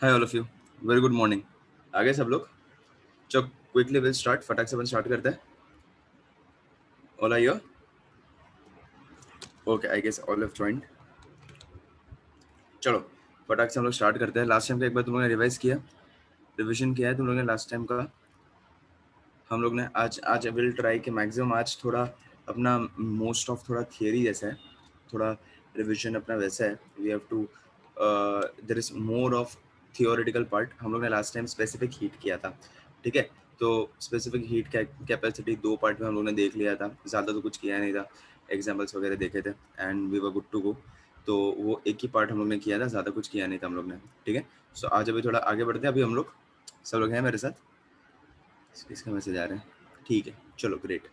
Hi all of you, very good morning. आगे सब लोग चलो क्विकली विल स्टार्ट, फटाक से अपन स्टार्ट करते हैं। All are here? Okay, I guess all have joined. चलो फटाक से हम लोग स्टार्ट करते हैं। लास्ट टाइम का एक बार तुम लोगों ने रिवाइज किया, रिविजन किया है तुम लोगों ने लास्ट टाइम का? हम लोग ने आज विल ट्राई कि मैक्सिमम आज थोड़ा अपना मोस्ट ऑफ थोड़ा थियरी जैसा है, थोड़ा रिविजन अपना वैसा है। We have to there is more of theoretical part. हम लोग ने लास्ट टाइम स्पेसिफिक हीट किया था, ठीक है? तो स्पेसिफिक हीट कैपेसिटी 2 पार्ट में हम लोग ने देख लिया था, ज़्यादा तो कुछ किया नहीं था, एग्जाम्पल्स वगैरह देखे थे and we were good to go. तो वो एक ही पार्ट हम लोग ने किया था, ज़्यादा कुछ किया नहीं था हम लोग ने, ठीक है? सो आज अभी थोड़ा आगे बढ़ते हैं। अभी हम लोग सब लोग हैं मेरे साथ? इसका मैसेज आ रहा है, ठीक है, चलो ग्रेट।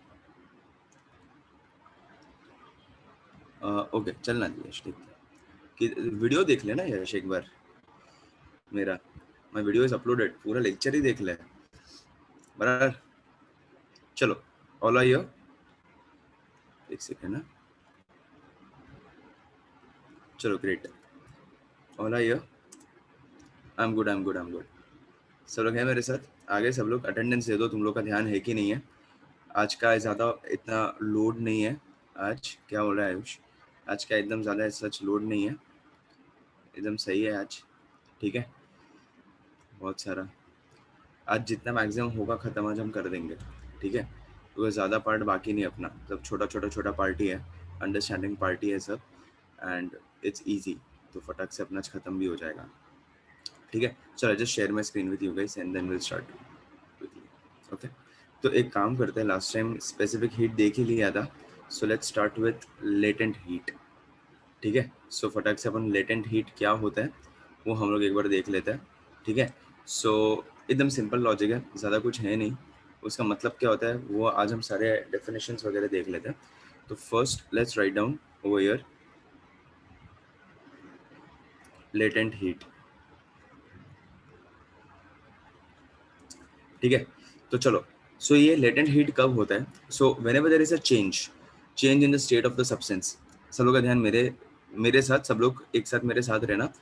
ओके चलना जी यश, ठीक है कि वीडियो देख लेना यश एक बार मेरा, माय वीडियो इज अपलोडेड, पूरा लेक्चर ही देख ले बराबर। चलो ऑल आर हियर, एक सेकंड ना, चलो great, all are here, I am good I am good I am good. सब लोग हैं मेरे साथ? आगे सब लोग अटेंडेंस दे दो, तुम लोग का ध्यान है कि नहीं है? आज का ज़्यादा इतना लोड नहीं है। आज क्या हो रहा है आयुष? आज का एकदम ज़्यादा सच लोड नहीं है, एकदम सही है आज, ठीक है? बहुत सारा आज जितना मैक्सिमम होगा ख़त्म आज हम कर देंगे, ठीक है? क्योंकि ज़्यादा पार्ट बाकी नहीं अपना, सब छोटा पार्टी है, अंडरस्टैंडिंग पार्टी है सब, एंड इट्स इजी, तो फटाक से अपना ख़त्म भी हो जाएगा, ठीक है? चलो just share my screen with you guys and then will start quickly, okay? तो एक काम करते हैं, लास्ट टाइम स्पेसिफिक हीट देख ही लिया था, so let's start with latent heat, ठीक है? सो फटाक से अपन लेटेंट हीट क्या होता है वो हम लोग एक बार देख लेते हैं, ठीक है? सो एकदम सिंपल लॉजिक है, ज़्यादा कुछ है नहीं। उसका मतलब क्या होता है वो आज हम सारे डेफिनेशंस वगैरह देख लेते हैं। तो first let's write down over here latent heat, ठीक है? तो चलो, सो ये लेटेंट हीट कब होता है? So whenever there is a change in the state of the substance. सब लोग का ध्यान मेरे साथ, सब लोग एक साथ मेरे साथ रहना।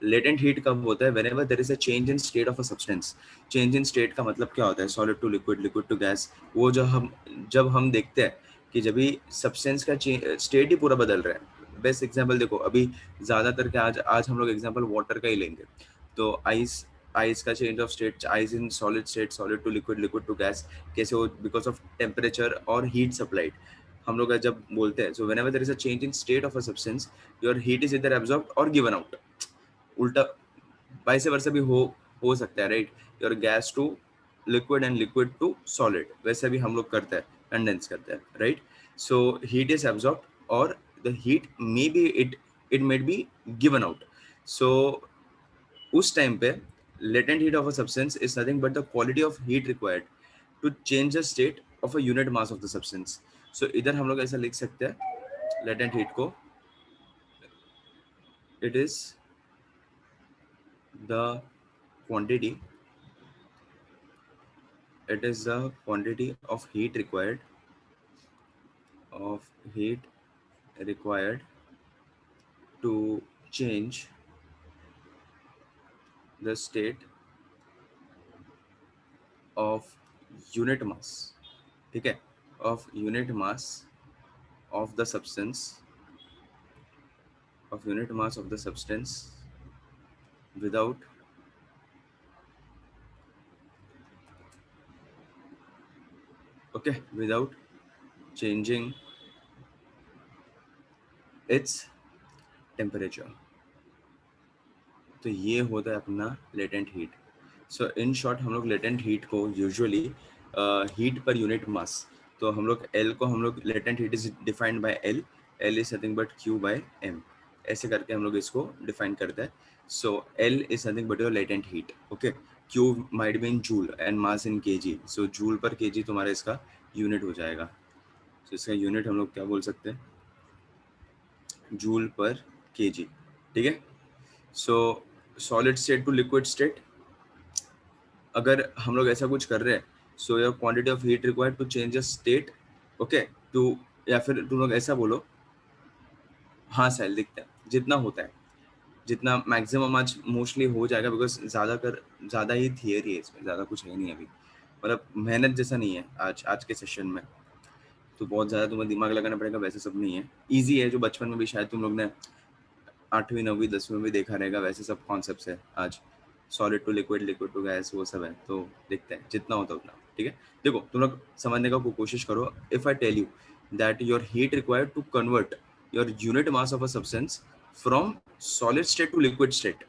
लेटेंट हीट कब होता है? Whenever there is a change in state of a substance. Change in state का मतलब क्या होता है? Solid to liquid, liquid to gas. वो जब हम देखते हैं कि जब भी सब्सटेंस का स्टेट ही पूरा बदल रहा है। बेस्ट एग्जांपल देखो, अभी ज़्यादातर क्या आज हम लोग एग्जांपल वाटर का ही लेंगे। तो आइस का change of state, ice in solid state, solid to liquid, liquid to gas, कैसे हो? बिकॉज ऑफ टेम्परेचर और हीट सप्लाइड। हम लोग जब बोलते हैं, so whenever there is a change in state of a substance, your heat is इधर absorbed और गिवन आउट। उल्टा वाइस वर्सा भी हो सकता है, right? Your gas to liquid and liquid to solid, वैसे भी हम लोग करते हैं, कंडेंस करते हैं, right? So heat is absorbed और the heat may be it may be given out. So उस टाइम पे latent heat of a substance is nothing but the quality of heat required to change the state of a unit mass of the substance. So इधर हम लोग ऐसा लिख सकते हैं latent heat को, it is the quantity, it is the quantity of heat required to change the state of unit mass, ठीक है? of unit mass of the substance, of unit mass of the substance without without changing its temperature. तो ये होता है अपना latent heat. So in short हम लोग latent heat को usually heat per unit mass, तो हम लोग एल को, हम लोग latent heat is defined by L is nothing but Q by M, ऐसे करके हम लोग इसको डिफाइन करते हैं। So L is nothing but your latent heat, okay? Q might be in joule and mass in kg, so joule per kg तुम्हारा इसका unit हो जाएगा। तो इसका यूनिट हम लोग क्या बोल सकते हैं? जूल पर केजी, ठीक है? So solid state to liquid state, अगर हम लोग ऐसा कुछ कर रहे हैं, so your quantity of heat required to change the state, okay, two, या फिर तुम लोग ऐसा बोलो, हाँ सेल दिखता है जितना होता है, जितना मैक्सिमम आज मोस्टली हो जाएगा, बिकॉज ज़्यादा ही थियरी है इसमें, ज़्यादा कुछ है नहीं अभी, मतलब मेहनत जैसा नहीं है आज के सेशन में, तो बहुत ज़्यादा तुम्हें दिमाग लगाना पड़ेगा, वैसे सब नहीं है, ईजी है, जो बचपन में भी शायद तुम लोग ने 8वीं 9वीं 10वीं में भी देखा रहेगा, वैसे सब कॉन्सेप्ट्स है आज, solid to liquid, liquid to gas, वो सब है, तो देखते हैं जितना होता है उतना, ठीक है। देखो तुम लोग समझने का कोशिश करो, if I tell you that your heat required to convert your unit mass of a substance from solid state to liquid state,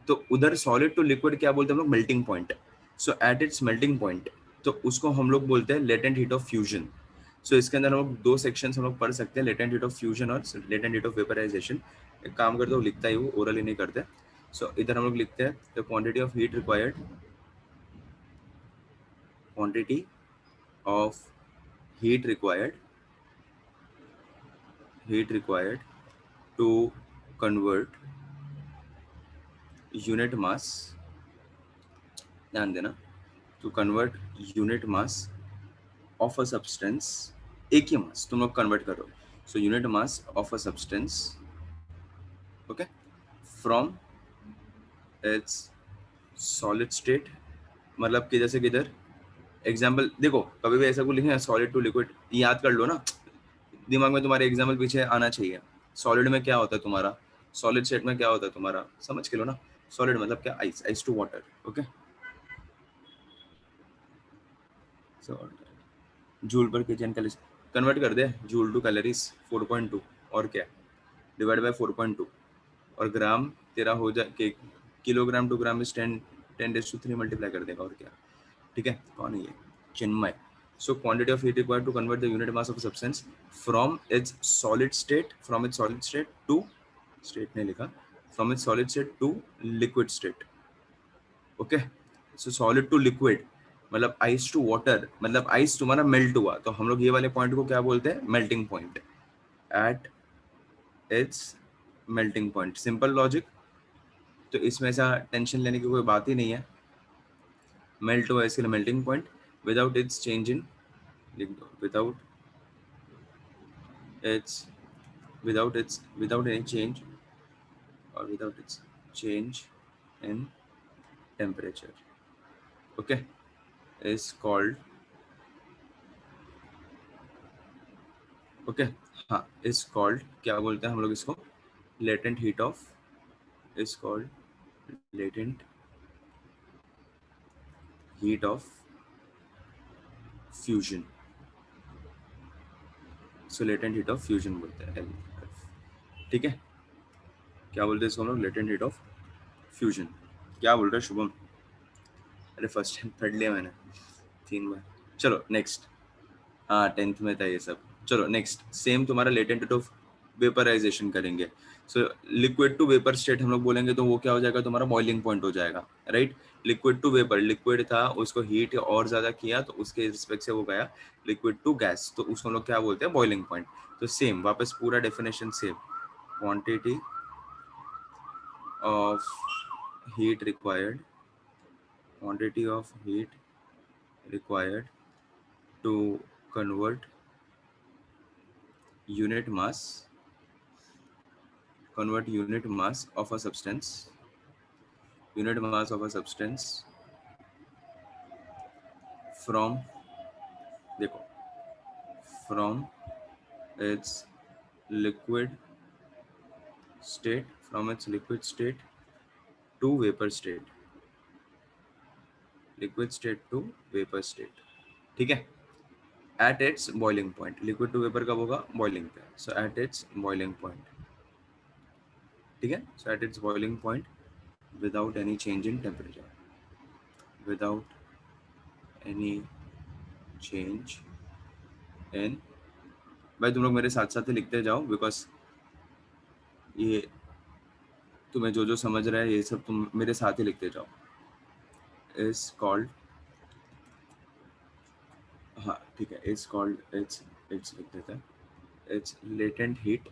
तो उधर सॉलिड टू लिक्विड क्या बोलते हैं हम लोग, melting point, so at its melting point, तो उसको हम लोग बोलते हैं लेटेंट हीट ऑफ फ्यूजन। सो इसके अंदर हम लोग दो सेक्शंस हम लोग पढ़ सकते हैं, लेटेंट हीट ऑफ फ्यूजन और लेटेंट हीट ऑफ वेपराइजेशन। एक काम करते हो, लिखता ही वो, ओरली नहीं करते। सो इधर हम लोग लिखते हैं the quantity of heat required, quantity of heat required, heat required to convert unit mass, ध्यान देना, to convert unit mass of a substance, एक ही मास तुम लोग कन्वर्ट करो, so unit mass of a substance, okay, from its solid state, मतलब कि जैसे कि इधर एग्जाम्पल देखो, कभी भी ऐसा कुछ लिखे सॉलिड टू लिक्विड, याद कर लो ना, दिमाग में तुम्हारे एग्जाम्पल पीछे आना चाहिए। सॉलिड में क्या होता है तुम्हारा, सॉलिड स्टेट में क्या होता है तुम्हारा, समझ के लो ना, सॉलिड मतलब क्या, ice, ice to water, okay, joule per KG calories, convert कर दे जूल टू कैलोरीज 4.2, और क्या, डिवाइड बाय 4.2, और ग्राम तेरा हो जाए कि kilogram to gram is 10 10 to 3 multiply कर देगा, और क्या, ठीक है। कौन है ये, Chinmay. So quantity of heat required to convert the unit mass of substance from its solid state, from its solid state to, state ने लिखा, from its solid state to liquid state, okay. So solid to liquid मतलब ice to water, मतलब ice तुम्हारा melt हुआ, तो हम लोग ये वाले पॉइंट को क्या बोलते हैं, melting point, at its melting point, simple logic, तो इसमें ऐसा टेंशन लेने की कोई बात ही नहीं है, मेल्ट हुआ इसके लिए melting point, without its change in, without its, without any change, or without its change in temperature, okay, is called, okay, हाँ, is called, क्या बोलते हैं हम लोग इसको, latent heat of, is called latent heat of fusion, so latent heat of fusion बोलते हैं LF, ठीक है। क्या बोलते हैं इसको हम लोग, latent heat of fusion, क्या बोल रहे हैं शुभम, अरे फर्स्ट टाइम पढ़ लिया मैंने 3 बार, चलो नेक्स्ट, हाँ 10th में था ये सब, चलो नेक्स्ट, सेम तुम्हारा लेटेंट हीट ऑफ वेपराइजेशन करेंगे, so liquid to vapour state हम लोग बोलेंगे, तो वो क्या हो जाएगा तुम्हारा, बॉइलिंग पॉइंट हो जाएगा, right. Liquid to vapour, liquid था उसको हीट और ज्यादा किया, तो उसके रिस्पेक्ट से वो गया लिक्विड टू गैस, तो उसको हम लोग क्या बोलते हैं, बॉइलिंग पॉइंट। तो सेम वापस पूरा definition same, quantity of heat required, quantity of heat required to convert unit mass, convert unit mass of a substance, unit mass of a substance from, देखो, from its liquid state, from its liquid state to vapor state, liquid state to vapor state, ठीक है, at its boiling point, liquid to vapor कब होगा, boiling पे, so at its boiling point, ठीक है, so at its boiling point without any change in temperature, without any change in, भाई तुम लोग मेरे साथ साथ ही लिखते जाओ, बिकॉज ये तुम्हें जो जो समझ रहा है ये सब तुम मेरे साथ ही लिखते जाओ, इज कॉल्ड, हाँ ठीक है, इज कॉल्ड, इट्स, इट्स लिख देते हैं, its latent heat,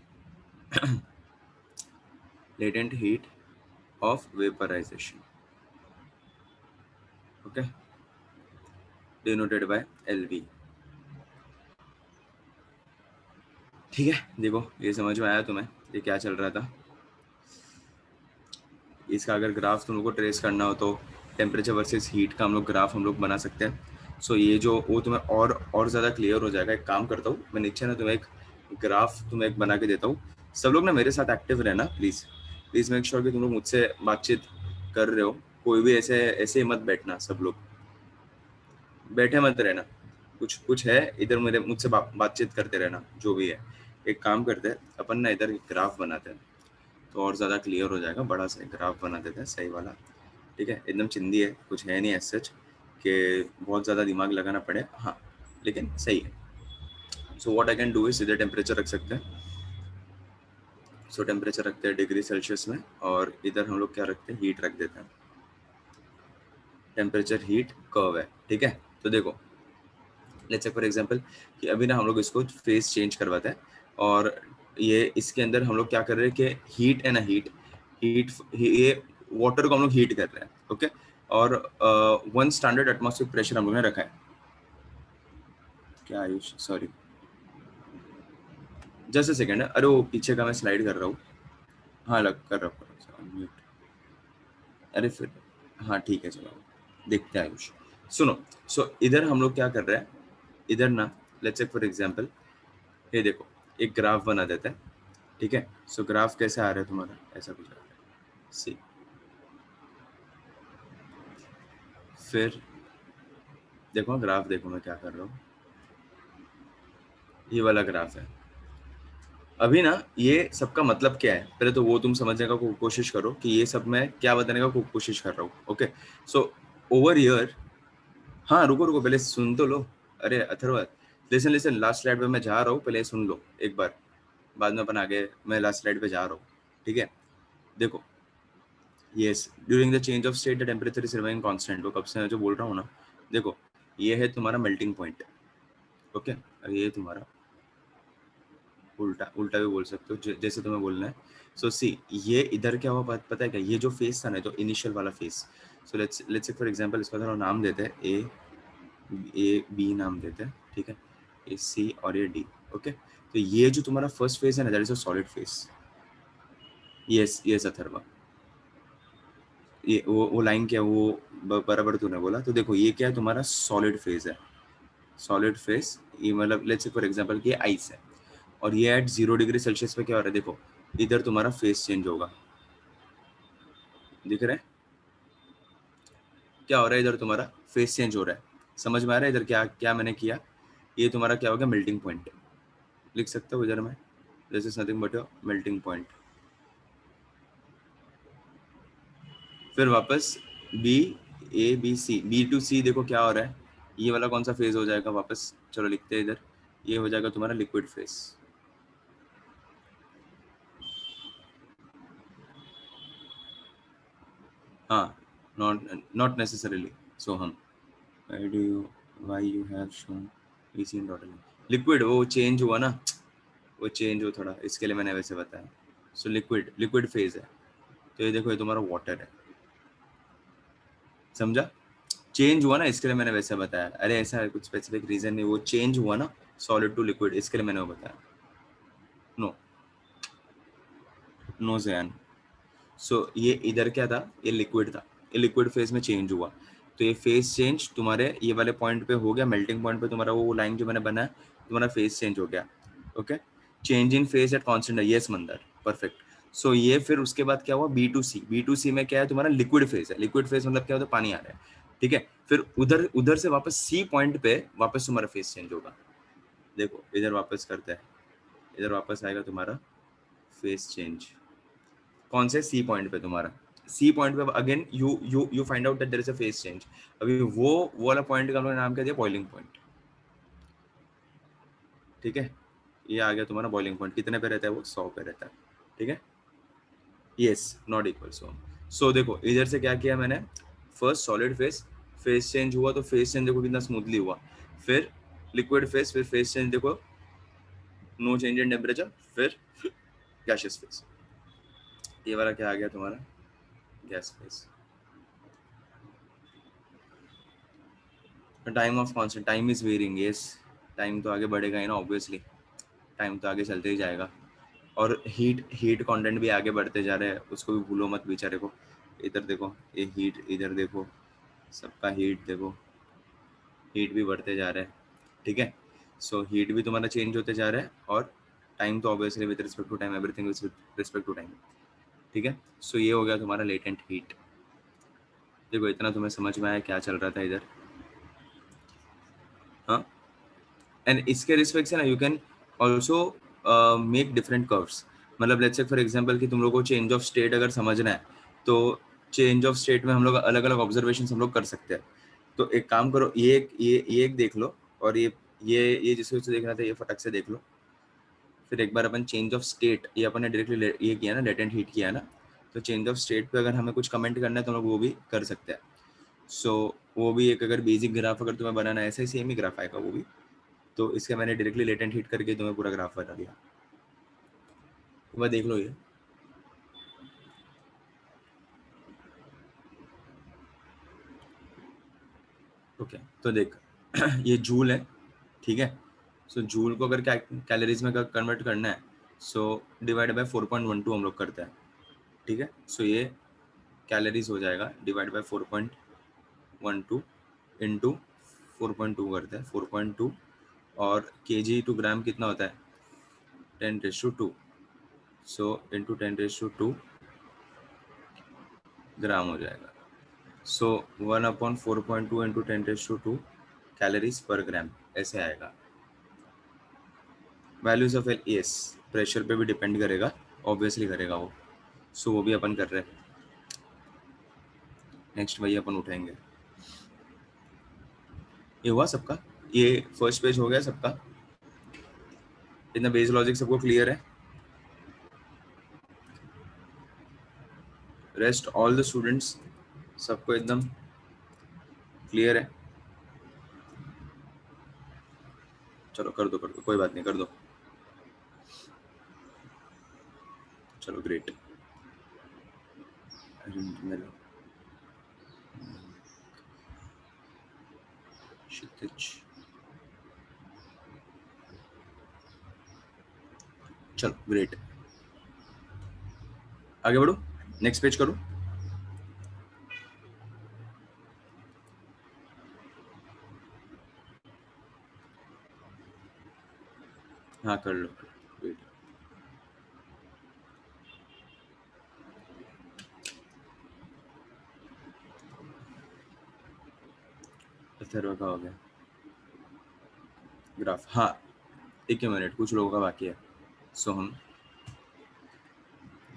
latent heat of vaporisation, okay, denoted by LV, ठीक है। देखो ये समझ में आया तुम्हें, ये क्या चल रहा था, इसका अगर ग्राफ तुम लोग को ट्रेस करना हो तो टेम्परेचर वर्सेस हीट का हम लोग बना सकते हैं। सो ये जो वो तुम्हें और ज़्यादा क्लियर हो जाएगा। एक काम करता हूँ मैं नीचे ना तुम्हें एक ग्राफ तुम्हें एक बना के देता हूँ। सब लोग ना मेरे साथ एक्टिव रहना प्लीज़ मेक श्योर कि तुम लोग मुझसे बातचीत कर रहे हो। कोई भी ऐसे मत बैठना, सब लोग बैठे मत रहना। कुछ है इधर मेरे मुझसे बातचीत करते रहना जो भी है। एक काम करते हैं अपन ना इधर ग्राफ बनाते हैं तो और ज़्यादा क्लियर हो जाएगा। बड़ा सा ग्राफ बना देते हैं सही वाला, ठीक है। एकदम चिंदी है, कुछ है नहीं ऐसा सच कि बहुत ज़्यादा दिमाग लगाना पड़े, हाँ लेकिन सही है। So what I can do is इधर टेम्परेचर रख सकते हैं। सो टेम्परेचर रखते हैं डिग्री सेल्सियस में, और इधर हम लोग क्या रखते हैं, हीट रख देते हैं। टेम्परेचर हीट कर्व है, ठीक है। तो देखो लेट्स से फॉर एग्जांपल कि अभी ना हम लोग इसको फेस चेंज करवाते हैं, और ये इसके अंदर हम लोग क्या कर रहे हैं कि हीट है ना, हीट ये वाटर को हम लोग हीट कर रहे हैं, ओके। और 1 स्टैंडर्ड एटमॉस्फेरिक प्रेशर हम लोग ने रखा है। क्या Ayush, sorry just a second, अरे वो पीछे का मैं स्लाइड कर रहा हूँ। हाँ लग कर रहा हूँ, अरे फिर हाँ ठीक है चलो देखते हैं आयुष। सुनो, सो इधर हम लोग क्या कर रहे हैं, इधर ना लेट्स से फॉर एग्जांपल ये देखो एक ग्राफ बना देते हैं, ठीक है। सो ग्राफ कैसे आ रहा है तुम्हारा, ऐसा कुछ आ रहा है सी। फिर देखो ग्राफ, देखो मैं क्या कर रहा हूँ, ये वाला ग्राफ है। अभी ना ये सबका मतलब क्या है, पहले तो वो तुम समझने का कोशिश करो कि ये सब मैं क्या बताने का कोशिश कर रहा हूँ, ओके। सो ओवर हियर, हाँ रुको रुको पहले सुन तो लो। अरे Atharva listen listen, last slide पे मैं जा रहा हूँ, पहले सुन लो एक बार, बाद में अपन आगे, मैं लास्ट स्लाइड पे जा रहा हूँ, ठीक है। देखो yes, during the change of state the temperature is remaining constant, वो कब से मैं जो बोल रहा हूँ ना। देखो ये है तुम्हारा मेल्टिंग पॉइंट, ओके। और ये तुम्हारा उल्टा उल्टा भी बोल सकते हो, जैसे तुम्हें बोलना है। सो सी ये इधर क्या हुआ पता है क्या, ये जो फेस था ना, जो इनिशियल वाला face. So let's say for example इसका थोड़ा नाम देते हैं, ए बी नाम देते हैं, ठीक है। ए सी और ये डी, ओके। तो ये जो तुम्हारा फर्स्ट फेस है ना, that is a solid phase. Yes yes Atharva, ये वो लाइन क्या है, वो बराबर तूने बोला। तो देखो ये क्या है, तुम्हारा सॉलिड फेज है। सॉलिड फेस ये मतलब लेट्स से फॉर एग्जांपल कि आइस है, और ये एट 0 डिग्री सेल्सियस पे क्या हो रहा है, देखो इधर तुम्हारा फेस चेंज होगा, दिख रहा है क्या हो रहा है, इधर तुम्हारा फेस चेंज हो रहा है। समझ में आ रहा है इधर क्या क्या मैंने किया। ये तुम्हारा क्या होगा, मेल्टिंग पॉइंट लिख सकते हो इधर में, this is nothing but your melting point. फिर वापस B, A B C, B to C देखो क्या हो रहा है, ये वाला कौन सा फेज हो जाएगा वापस, चलो लिखते हैं इधर, ये हो जाएगा तुम्हारा लिक्विड फेस। हाँ, नॉट नेसेसरीली सो हम, why you have shown EC in total liquid, वो चेंज हुआ ना, वो चेंज हो थोड़ा, इसके लिए मैंने वैसे बताया। सो लिक्विड फेज है। तो ये देखो ये तुम्हारा वाटर है, समझा, चेंज हुआ ना, इसके लिए मैंने वैसे बताया। अरे ऐसा कुछ स्पेसिफिक रीजन नहीं, वो चेंज हुआ ना सॉलिड टू लिक्विड, इसके लिए मैंने वो बताया। No no Jain. सो ये इधर क्या था, ये लिक्विड था, ये लिक्विड फेज में चेंज हुआ। तो ये फेज चेंज तुम्हारे ये वाले पॉइंट पे हो गया, मेल्टिंग पॉइंट पे तुम्हारा वो लाइन जो मैंने बनाया, तुम्हारा फेज चेंज हो गया, okay. Change in phase at constant, yes मंदर, परफेक्ट। सो ये फिर उसके बाद क्या हुआ, बी टू सी में क्या है, तुम्हारा लिक्विड फेज है। लिक्विड फेज मतलब क्या होता है, पानी आ रहा है, ठीक है। फिर उधर उधर से वापस सी पॉइंट पे वापस तुम्हारा फेज चेंज होगा। देखो इधर वापस करते हैं, इधर वापस आएगा तुम्हारा फेज चेंज, कौन से सी पॉइंट पे, तुम्हारा सी पॉइंट पे again you find out that there is a phase change. अभी वो वाला पॉइंट का हम लोगों ने नाम क्या दिया, बॉइलिंग पॉइंट, ठीक है। ये आ गया तुम्हारा बॉइलिंग पॉइंट, कितने पे रहता है वो, 100 पे रहता है, ठीक है। यस नॉट इक्वल सो देखो इधर से क्या किया मैंने, first solid phase, phase change हुआ तो फेस चेंज देखो कितना स्मूथली हुआ। फिर लिक्विड फेस, फिर फेस चेंज देखो, नो चेंज इन टेम्परेचर। फिर गैसियस फेस, ये वाला क्या आ गया तुम्हारा, gas phase. Time of constant, time is varying, yes time तो आगे बढ़ेगा ही ना, ऑब्वियसली टाइम तो आगे चलते ही जाएगा। और हीट कंटेंट भी आगे बढ़ते जा रहे हैं, उसको भी भूलो मत बेचारे को। इधर देखो ये हीट, इधर देखो सबका हीट, देखो हीट भी बढ़ते जा रहा है, ठीक है। सो हीट भी तुम्हारा चेंज होते जा रहा है, और टाइम तो obviously with respect to time, everything with respect to time, ठीक है। सो ये हो गया तुम्हारा लेटेंट हीट। देखो इतना तुम्हें समझ में आया क्या चल रहा था इधर, हाँ। एंड इसके रिस्पेक्ट से ना you can also make different curves. मतलब लेट्स से फॉर एग्जांपल कि तुम लोग को चेंज ऑफ स्टेट अगर समझना है, तो चेंज ऑफ स्टेट में हम लोग अलग अलग ऑब्जर्वेशन हम लोग कर सकते हैं। तो एक काम करो, ये एक देख लो, और ये जिसको जिसको देखना था ये फटक से देख लो। फिर एक बार अपन चेंज ऑफ स्टेट, ये अपन ने डायरेक्टली ये किया ना, लेटेंट हीट किया ना, तो चेंज ऑफ स्टेट पे अगर हमें कुछ कमेंट करना है तो हम लोग वो भी कर सकते हैं। सो वो भी एक अगर बेसिक ग्राफ अगर तुम्हें बनाना है, ऐसा ही सेम ही ग्राफ आएगा वो भी। तो इसके मैंने डायरेक्टली लेटेंट हीट करके तुम्हें पूरा ग्राफ बता दिया, वह देख लो ये। ओके तो देख ये जूल है, ठीक है। सो जूल को अगर कैलोरीज में कन्वर्ट करना है, सो डिवाइड बाय 4.12 हम लोग करते हैं, ठीक है। सो ये कैलोरीज हो जाएगा डिवाइड बाय 4.12 इंटू 4.2 करते हैं, 4.2, और केजी टू ग्राम कितना होता है 10⁻²। सो इंटू 10⁻² ग्राम हो जाएगा। सो 1/4.2 इंटू 10⁻² कैलोरीज पर ग्राम, ऐसे आएगा। Values of L, yes, pressure पे भी डिपेंड करेगा, ऑब्वियसली करेगा वो। सो वो भी अपन कर रहे हैं। नेक्स्ट वही अपन उठाएंगे। ये हुआ सबका, ये फर्स्ट पेज हो गया सबका, इतना बेस लॉजिक सबको क्लियर है? रेस्ट ऑल द स्टूडेंट्स सबको एकदम क्लियर है? चलो कर दो कोई बात नहीं, कर दो। चलो ग्रेट। चलो ग्रेट, आगे बढ़ो, नेक्स्ट पेज करो। हाँ कर लो, ग्रेट। अथर्व का हो गया ग्राफ, हाँ। एक ही मिनट, कुछ लोगों का बाकी है, सो हम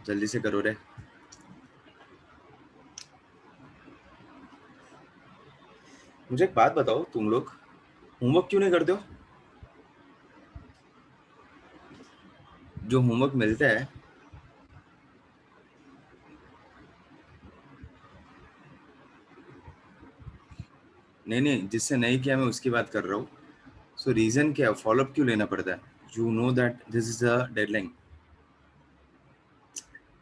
जल्दी से करो रे। मुझे एक बात बताओ, तुम लोग होमवर्क क्यों नहीं करते हो? जो होमवर्क मिलता है, नहीं जिससे नहीं किया मैं उसकी बात कर रहा हूँ। सो रीजन क्या है, फॉलोअप क्यों लेना पड़ता है? You know that this is a deadline.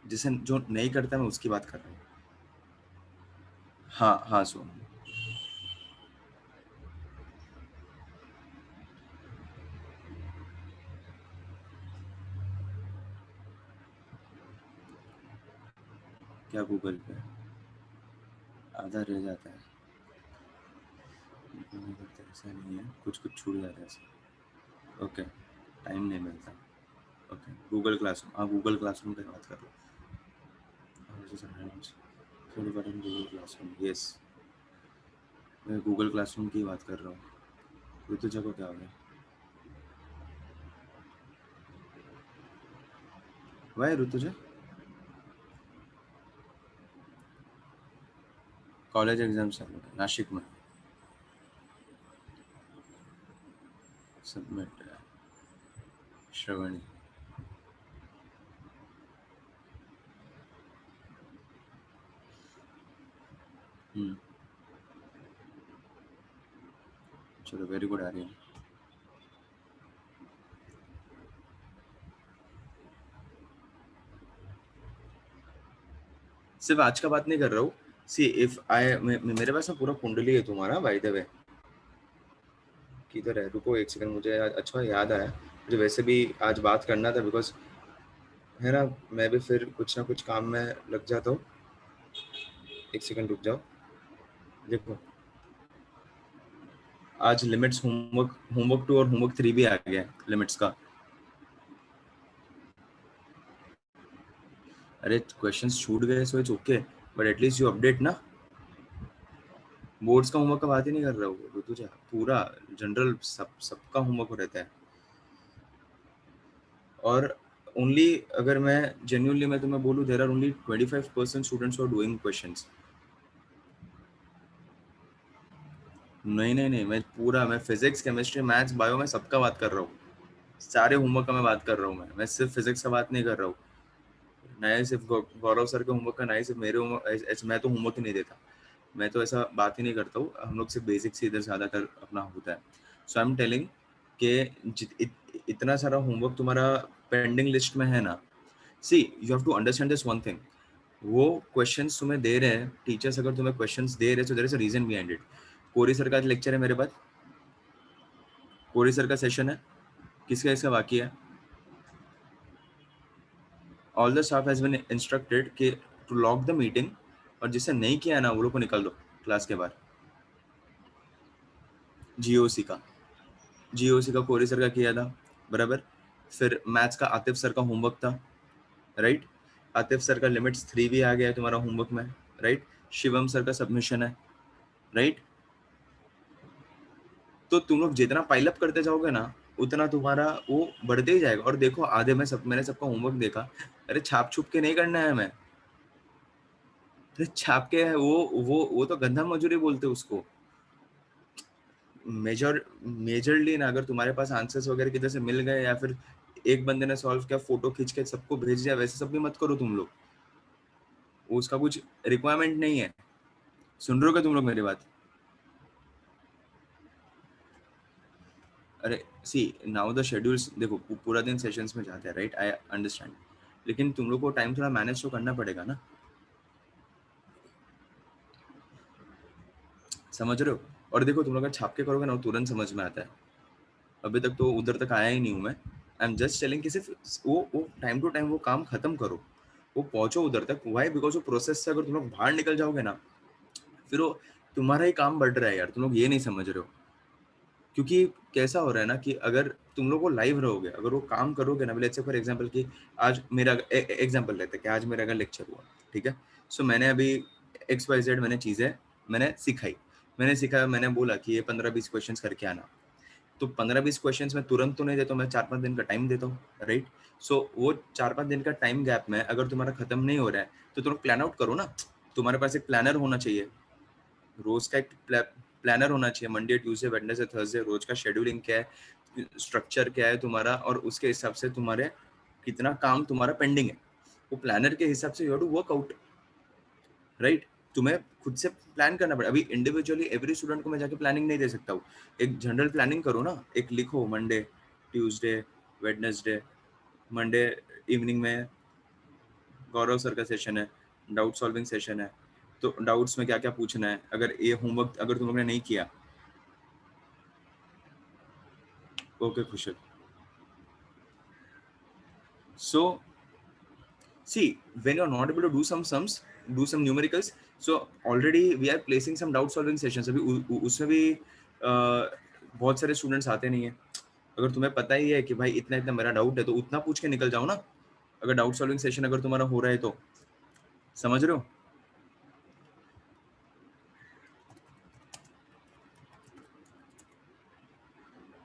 जिसे जो नहीं करता मैं उसकी बात कर रहा हूँ। हाँ हाँ, सो क्या गूगल पे आधा रह जाता है? ऐसा नहीं है, कुछ कुछ छूट जाता है ऐसा। ओके, टाइम नहीं मिलता। ओके, गूगल क्लासरूम, हाँ गूगल क्लासरूम की बात कर लो। गूगल क्लासरूम, यस, मैं गूगल क्लासरूम की बात कर रहा हूँ। ऋतुजा को क्या हो गया? वाह ऋतुजा, कॉलेज एग्जाम चल रहा है नासिक में, सबमिट श्रवणी। चलो वेरी गुड आ रही है। सिर्फ आज का बात नहीं कर रहा हूँ। सी इफ आई, मेरे पास ना पूरा कुंडली है तुम्हारा, बाय द वे। किधर है, रुको एक सेकंड, मुझे अच्छा याद आया, मुझे वैसे भी आज बात करना था बिकॉज है ना। मैं भी फिर कुछ ना कुछ काम में लग जाता हूँ। एक सेकंड रुक जाओ। देखो आज लिमिट्स होमवर्क होमवर्क 2 और होमवर्क 3 भी आ गया है लिमिट्स का। अरे क्वेश्चंस छूट गए so it's okay, but at least you update ना। बोर्ड्स का होमवर्क का बात ही नहीं कर रहा हूँ ऋतु जा, पूरा जनरल सबका होमवर्क रहता है। और ओनली अगर मैं जेन्युइनली मैं तुम्हें बोलूँ, there are only 25% students who are doing questions. नहीं नहीं नहीं, मैं फिजिक्स केमिस्ट्री मैथ्स बायो में सबका बात कर रहा हूँ। सारे होमवर्क का मैं बात कर रहा हूँ। मैं सिर्फ फिजिक्स का बात नहीं कर रहा हूँ। ना ही सिर्फ गौरव सर के होमवर्क का, ना ही सिर्फ मेरे होमवर्क। मैं तो होमवर्क ही नहीं देता। मैं तो ऐसा बात ही नहीं करता हूँ। हम लोग सिर्फ बेसिक्स ही इधर ज़्यादातर अपना होता है। सो आई एम टेलिंग कि इतना सारा होमवर्क तुम्हारा पेंडिंग लिस्ट में है ना। See you have to understand this one thing. वो क्वेश्चंस तुम्हें दे रहे हैं टीचर्स, अगर तुम्हें क्वेश्चंस दे रहे हैं तो there is a reason behind it. कोरी सर का आज लेक्चर है मेरे पास। कोरी सर का सेशन है। किसका इसका बाकी है? All the staff has been instructed कि टू लॉक द मीटिंग, और जिससे नहीं किया ना वो लोग को निकाल दो क्लास के बाहर। जीओसी का जीओसी का कोरी सर का किया था बराबर। फिर मैथ्स का आतिफ सर का होमवर्क था, राइट। आतिफ सर का लिमिट्स 3 भी आ गया है तुम्हारा होमवर्क में, राइट। शिवम सर का सबमिशन है, राइट। तो तुम लोग जितना पाइलअप करते जाओगे ना, उतना तुम्हारा वो बढ़ते ही जाएगा। और देखो आधे मैंने सबका होमवर्क देखा। अरे छाप छुप के नहीं करना है हमें। अरे छाप के है वो तो गंधा मजूरी बोलते हैं उसको। मेजरली ना, अगर तुम्हारे पास आंसर्स वगैरह किधर से मिल गए, या फिर एक बंदे ने सॉल्व किया फोटो खींच के सबको भेज दिया, वैसे सब भी मत करो तुम लोग। उसका कुछ रिक्वायरमेंट नहीं है। सुन रहे हो क्या तुम लोग मेरी बात? अरे सी नाउ द शेड्यूल्स देखो, पूरा दिन सेशंस में जाते हैं, राइट, आई अंडरस्टैंड। लेकिन तुम लोग को टाइम थोड़ा मैनेज तो करना पड़ेगा ना। समझ रहे हो? और देखो तुम लोग अगर छाप के करोगे ना, वो तुरंत समझ में आता है। अभी तक तो उधर तक आया ही नहीं हूँ मैं। आई एम जस्ट टेलिंग कि सिर्फ वो टाइम टू टाइम वो काम खत्म करो। वो पहुंचो उधर तक। वाई? बिकॉज वो प्रोसेस से अगर तुम लोग बाहर निकल जाओगे ना, फिर वो तुम्हारा ही काम बढ़ रहा है यार। तुम लोग ये नहीं समझ रहे हो। क्योंकि कैसा हो रहा है ना कि अगर तुम लोग वो लाइव रहोगे, अगर वो काम करोगे ना, लेट्स से फॉर एग्जांपल कि आज मेरा एग्जांपल लेते हैं कि आज मेरा अगर लेक्चर हुआ, ठीक है। सो मैंने अभी XYZ मैंने चीज़ें मैंने सिखाई। मैंने सिखाया, मैंने बोला कि ये 15-20 क्वेश्चंस करके आना। तो 15-20 क्वेश्चंस में तुरंत तो नहीं देता हूँ, मैं 4-5 दिन का टाइम देता हूँ, राइट। सो वो 4-5 दिन का टाइम गैप में अगर तुम्हारा खत्म नहीं हो रहा है, तो तुम प्लान आउट करो ना। तुम्हारे पास एक प्लानर होना चाहिए। रोज का एक प्लानर होना चाहिए। मंडे ट्यूसडे वेडनेसडे थर्सडे रोज का शेड्यूलिंग क्या है, स्ट्रक्चर क्या है तुम्हारा, और उसके हिसाब से तुम्हारे कितना काम तुम्हारा पेंडिंग है, वो प्लानर के हिसाब से you have to work out, right. तुम्हें खुद से प्लान करना पड़ेगा। अभी इंडिविजुअली एवरी स्टूडेंट को मैं जाके प्लानिंग नहीं दे सकता हूँ। एक जनरल प्लानिंग करो ना, एक लिखो Monday Tuesday Wednesday. Monday evening में गौरव सर का सेशन है, डाउट सॉल्विंग सेशन है। तो डाउट्स में क्या क्या पूछना है, अगर ये होमवर्क अगर तुम लोगों ने नहीं किया। Okay Khushal. So see, when you're not able to do some sums, do some numericals, so already we are placing some doubt solving sessions. अभी उसमें भी बहुत सारे स्टूडेंट्स आते नहीं है। अगर तुम्हें पता ही है कि भाई इतना इतना मेरा डाउट है, तो उतना पूछ के निकल जाओ ना। अगर डाउट सॉल्विंग सेशन अगर तुम्हारा हो रहा है तो, समझ रहे हो?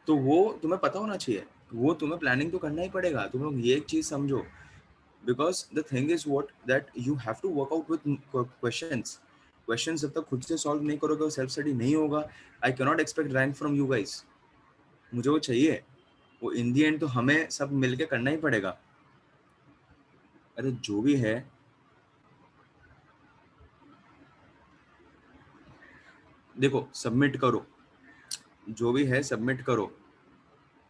तो वो तुम्हें पता होना चाहिए। वो तुम्हें प्लानिंग तो करना ही पड़ेगा। तुम लोग ये एक चीज समझो। because the thing is what that you have to work out with questions जब तक खुद से सॉल्व नहीं करोगे, सेल्फ स्टडी नहीं होगा। I cannot expect rank from you guys. मुझे वो चाहिए। वो इन दी एंड तो हमें सब मिलके करना ही पड़ेगा। अरे जो भी है, देखो सबमिट करो। जो भी है सबमिट करो।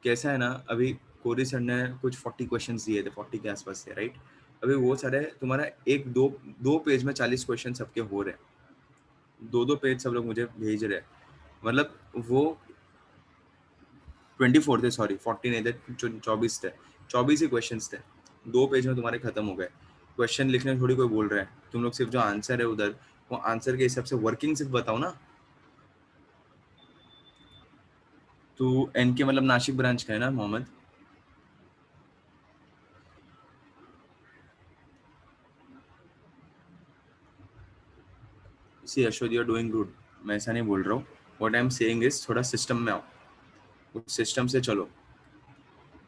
कैसा है ना, अभी कोरी सर ने कुछ 40 क्वेश्चंस दिए थे, 40 के आसपास थे, राइट। अभी वो सारे तुम्हारा एक दो दो पेज में 40 क्वेश्चन सबके हो रहे हैं। दो दो पेज सब लोग मुझे भेज रहे हैं। मतलब वो 24 थे, सॉरी 40 नहीं थे, 24 थे। 24 ही क्वेश्चन थे। 2 पेज में तुम्हारे खत्म हो गए। क्वेश्चन लिखने थोड़ी कोई बोल रहा है, तुम लोग सिर्फ जो आंसर है उधर वो आंसर के हिसाब से वर्किंग सिर्फ बताओ ना। तू एन के मतलब नासिक ब्रांच का है ना Mohammad? See Ashok you are doing good, मैं ऐसा नहीं बोल रहा हूँ। What I am saying is थोड़ा सिस्टम में आओ, उस सिस्टम से चलो।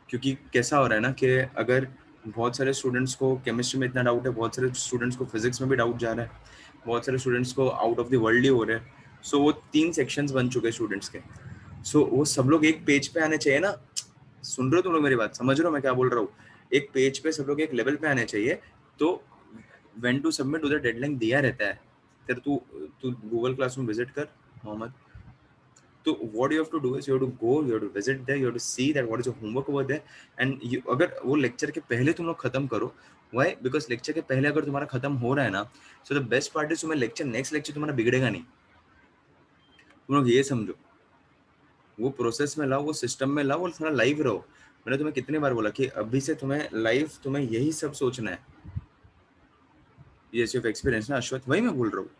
क्योंकि कैसा हो रहा है ना कि अगर बहुत सारे स्टूडेंट्स को केमिस्ट्री में इतना डाउट है, बहुत सारे स्टूडेंट्स को फिजिक्स में भी डाउट जा रहा है, बहुत सारे स्टूडेंट्स को आउट ऑफ द वर्ल्ड ही हो रहे हैं। सो वो 3 सेक्शंस बन चुके हैं स्टूडेंट्स के। सो वो सब लोग एक पेज पे आने चाहिए ना। सुन रहे हो तुम लोग मेरी बात? समझ रहे हो मैं क्या बोल रहा हूँ? एक पेज पे सब लोग एक लेवल पे आने चाहिए। तो व्हेन टू सबमिट उधर डेडलाइन दिया रहता है। फिर तू तू गूगल क्लासरूम विजिट कर मोहम्मद। तो what you have to do is you have to go, you have to visit there, you have to see that what is your homework over there, and you अगर वो lecture के पहले तुम लोग खत्म करो। why? Because लेक्चर के पहले अगर तुम्हारा खत्म हो रहा है ना, so the best part is तुम्हें लेक्चर नेक्स्ट लेक्चर तुम्हारा बिगड़ेगा नहीं। तुम लोग ये समझो, वो प्रोसेस में लाओ, वो सिस्टम में लाओ, और थोड़ा लाइव रहो। मैंने तुम्हें कितने बार बोला कि अभी से तुम्हें लाइव तुम्हें यही सब सोचना है। ये सिर्फ एक्सपीरियंस ना अश्वथ, वही मैं बोल रहा हूँ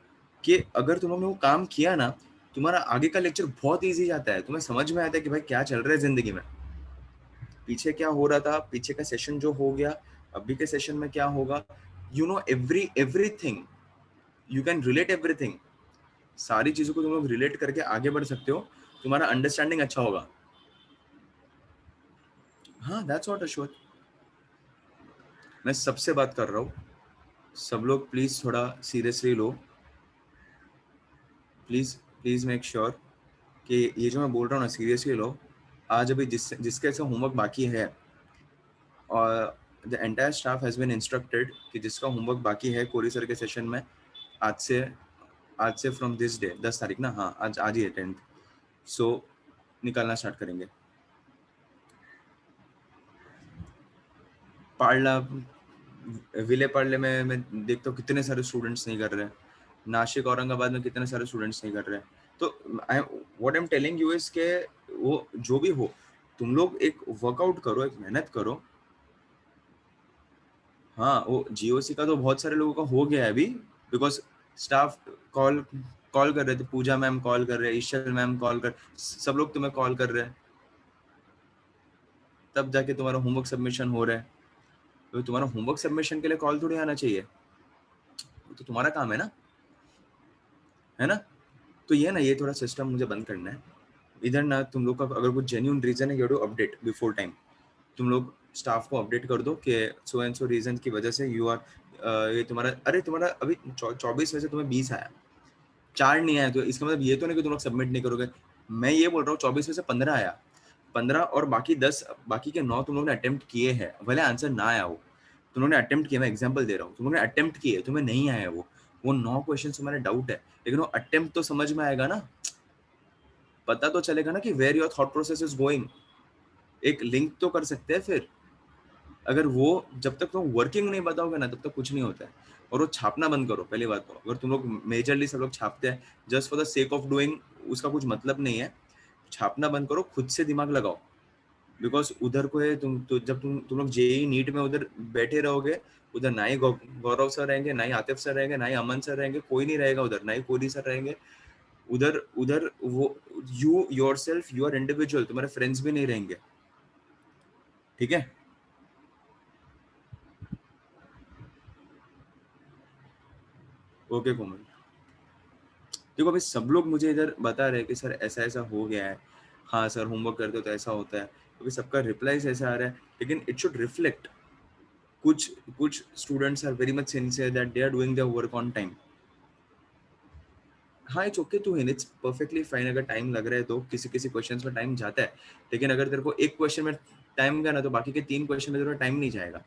कि अगर तुम लोग ने वो काम किया ना, तुम्हारा आगे का लेक्चर बहुत इजी जाता है। तुम्हें समझ में आता है कि भाई क्या चल रहा है जिंदगी में, पीछे क्या हो रहा था, पीछे का सेशन जो हो गया, अभी के सेशन में क्या होगा। You know everything, you can relate everything. सारी चीजों को तुम लोग रिलेट करके आगे बढ़ सकते हो, तुम्हारा अंडरस्टैंडिंग अच्छा होगा। हाँ दैट्स व्हाट अश्वथ, मैं सबसे बात कर रहा हूँ। सब लोग प्लीज थोड़ा seriously low. Please please make sure कि ये जो मैं बोल रहा हूँ ना सीरियसली लो। आज अभी जिसके से होमवर्क बाकी है, और the entire staff has been instructed कि जिसका होमवर्क बाकी है कोरी सर के सेशन में, आज से आज से फ्रॉम दिस डे 10 तारीख ना, हाँ आज आज ही है 10th। सो निकालना स्टार्ट करेंगे। पार्ला विले पार्ले में मैं देखता हूँ कितने सारे स्टूडेंट्स नहीं कर रहे हैं। नासिक औरंगाबाद में कितने सारे स्टूडेंट्स नहीं कर रहे हैं। तो I what I am telling you is के वो जो भी हो, तुम लोग एक वर्कआउट करो, एक मेहनत करो। हाँ वो जीओसी का तो बहुत सारे लोगों का हो गया है अभी, बिकॉज स्टाफ कॉल कॉल कर रहे थे, पूजा मैम कॉल कर रहे हैं, ईशल मैम कॉल कर, सब लोग तुम्हें कॉल कर रहे हैं, तब जाके तुम्हारा होमवर्क सबमिशन हो रहा है। तो तुम्हारा होमवर्क सबमिशन के लिए कॉल थोड़ी आना चाहिए, वो तो तुम्हारा काम है ना। तो ये ना, ये थोड़ा सिस्टम मुझे बंद करना है इधर ना। तुम लोग का अगर कुछ जेन्यून रीजन है, you to update before time. तुम लोग स्टाफ को अपडेट कर दो कि सो एंड सो रीजन की वजह से यू आर ये तुम्हारा, अरे तुम्हारा अभी 24 में से तुम्हें 20 आया, 4 नहीं आया, तो इसका मतलब ये तो नहीं कि तुम लोग सबमिट नहीं करोगे। मैं ये बोल रहा हूँ 24 में से 15 आया, 15 और बाकी 10, बाकी के 9 तुम लोगों ने अटेम्प्ट किए हैं, भले आंसर ना आया हो, तुम लोगों ने अटेम्प्ट किया। मैं एग्जांपल दे रहा हूँ, तुम लोगों ने अटेम्प्ट किए, तुम्हें नहीं आया वो 9 क्वेश्चन तुम्हारे डाउट है, लेकिन वो अटेम्प्ट तो समझ में आएगा ना, पता तो चलेगा ना कि where your thought process is going. एक लिंक तो कर सकते हैं फिर। अगर वो जब तक तुम वर्किंग नहीं बताओगे ना, तब तक कुछ नहीं होता है। और वो छापना बंद करो पहली बात तो। अगर तुम लोग मेजरली सब लोग छापते हैं just for the sake of doing, उसका कुछ मतलब नहीं है। छापना बंद करो, खुद से दिमाग लगाओ। बिकॉज उधर को है तो जब तुम लोग जेई नीट में उधर बैठे रहोगे, उधर ना ही गौरव सर रहेंगे, ना ही आतिफ सर रहेंगे, ना ही अमन सर रहेंगे, कोई नहीं रहेगा उधर, ना ही कोहली सर रहेंगे उधर। उधर वो you yourself, you are individual, तुम्हारे फ्रेंड्स भी नहीं रहेंगे। ठीक है? ओके कोमल। देखो अभी सब लोग मुझे इधर बता रहे हैं कि सर ऐसा ऐसा हो गया है, हाँ सर होमवर्क करते हो तो ऐसा होता है। अभी सबका रिप्लाईज ऐसा आ रहा है, लेकिन इट शुड रिफ्लेक्ट। कुछ कुछ students are very much sincere that they are doing their work on time. हाँ it's okay to win, it's perfectly fine. अगर टाइम लग रहा है तो किसी किसी क्वेश्चंस में टाइम जाता है, लेकिन अगर तेरे को एक क्वेश्चन में टाइम गया ना, तो बाकी के 3 क्वेश्चन में तेरे को टाइम नहीं जाएगा।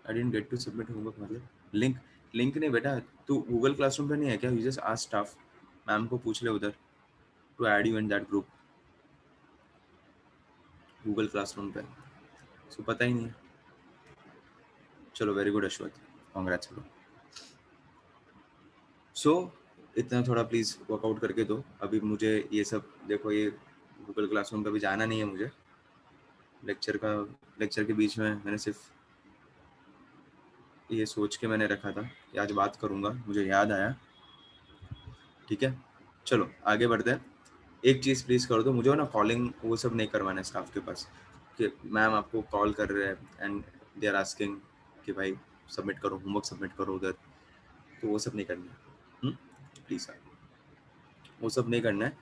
I didn't get to submit homework मतलब लिंक, लिंक नहीं बेटा। तू गूगल क्लासरूम पे नहीं है क्या? You just ask staff, ma'am को पूछ ले उधर to add you in that group Google Classroom पे। सो पता ही नहीं है। चलो वेरी गुड अश्वथ, कांग्रेट्स। सो इतना थोड़ा प्लीज़ वर्कआउट करके दो। अभी मुझे ये सब देखो, ये गूगल क्लासरूम पे भी जाना नहीं है मुझे। लेक्चर के बीच में मैंने सिर्फ ये सोच के मैंने रखा था कि आज बात करूँगा, मुझे याद आया। ठीक है, चलो आगे बढ़ते हैं। एक चीज़ प्लीज़ कर दो, मुझे ना कॉलिंग वो सब नहीं करवाना है स्टाफ के पास कि मैम आपको कॉल कर रहे हैं एंड दे आर आस्किंग कि भाई सबमिट करो, होमवर्क सबमिट करो उधर, तो वो सब नहीं करना है। प्लीज़ वो सब नहीं करना है।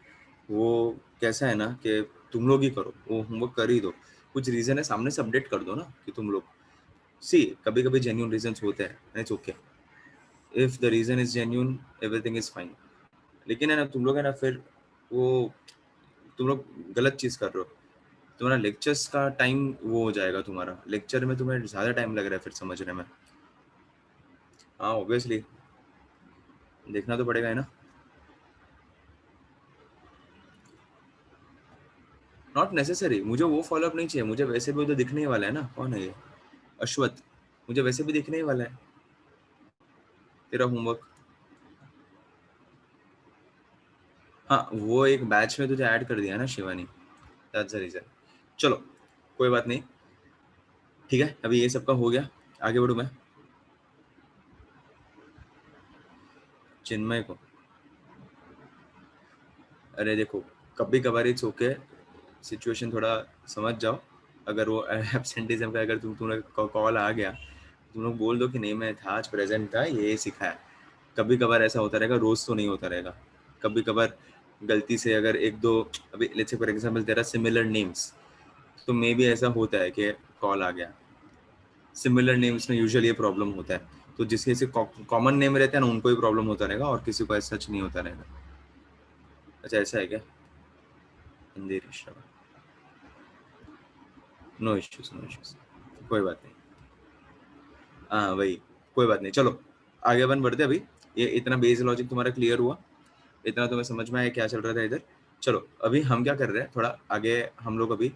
वो कैसा है ना कि तुम लोग ही करो, वो होमवर्क कर ही दो। कुछ रीज़न है सामने से अपडेट कर दो ना कि तुम लोग सी, कभी कभी जेन्यून रीजंस होते हैं, it's okay. If the reason is genuine everything is fine. लेकिन है ना तुम लोग है ना फिर वो तुम लोग गलत चीज़ कर रहे हो। तुम्हारा लेक्चर्स का टाइम वो हो जाएगा, तुम्हारा लेक्चर में तुम्हें ज़्यादा टाइम लग रहा है फिर समझने में। हाँ ऑब्वियसली देखना तो पड़ेगा है ना। नॉट नेसेसरी, मुझे वो फॉलोअप नहीं चाहिए, मुझे वैसे भी तो दिखने ही वाला है ना। कौन है ये अश्वत, मुझे वैसे भी दिखने ही वाला है तेरा होमवर्क। हाँ वो एक बैच में तुझे ऐड कर दिया ना शिवानी, दैट्स द रीजन। चलो कोई बात नहीं, ठीक है अभी ये सबका हो गया, आगे बढ़ूँ मैं। चिन्मय को, अरे देखो कभी कभार इट्स ओके, सिचुएशन थोड़ा समझ जाओ। अगर वो एब्सेंटिज्म का अगर तुम्हें कॉल आ गया, तुम लोग बोल दो कि नहीं मैं था आज प्रेजेंट था, ये सिखाया। कभी कभार ऐसा होता रहेगा, रोज तो नहीं होता रहेगा। कभी कभार गलती से अगर एक दो, अभी लेट्स से फॉर एग्जांपल तेरा सिमिलर नेम्स, तो मे भी ऐसा होता है कि कॉल आ गया। सिमिलर नेम्स में यूजुअली ये प्रॉब्लम होता है, तो जिसके से कॉमन नेम रहता है ना उनको ही प्रॉब्लम होता रहेगा और किसी को ऐसा सच नहीं होता रहेगा। अच्छा ऐसा है क्या? Hindi Rishabh, no issues no issues, कोई बात नहीं। हाँ वही, कोई बात नहीं। चलो आगे अपन बढ़ते अभी। ये इतना बेस लॉजिक तुम्हारा क्लियर हुआ, इतना तुम्हें समझ में आया क्या चल रहा था इधर। चलो अभी हम क्या कर रहे हैं, थोड़ा आगे हम लोग अभी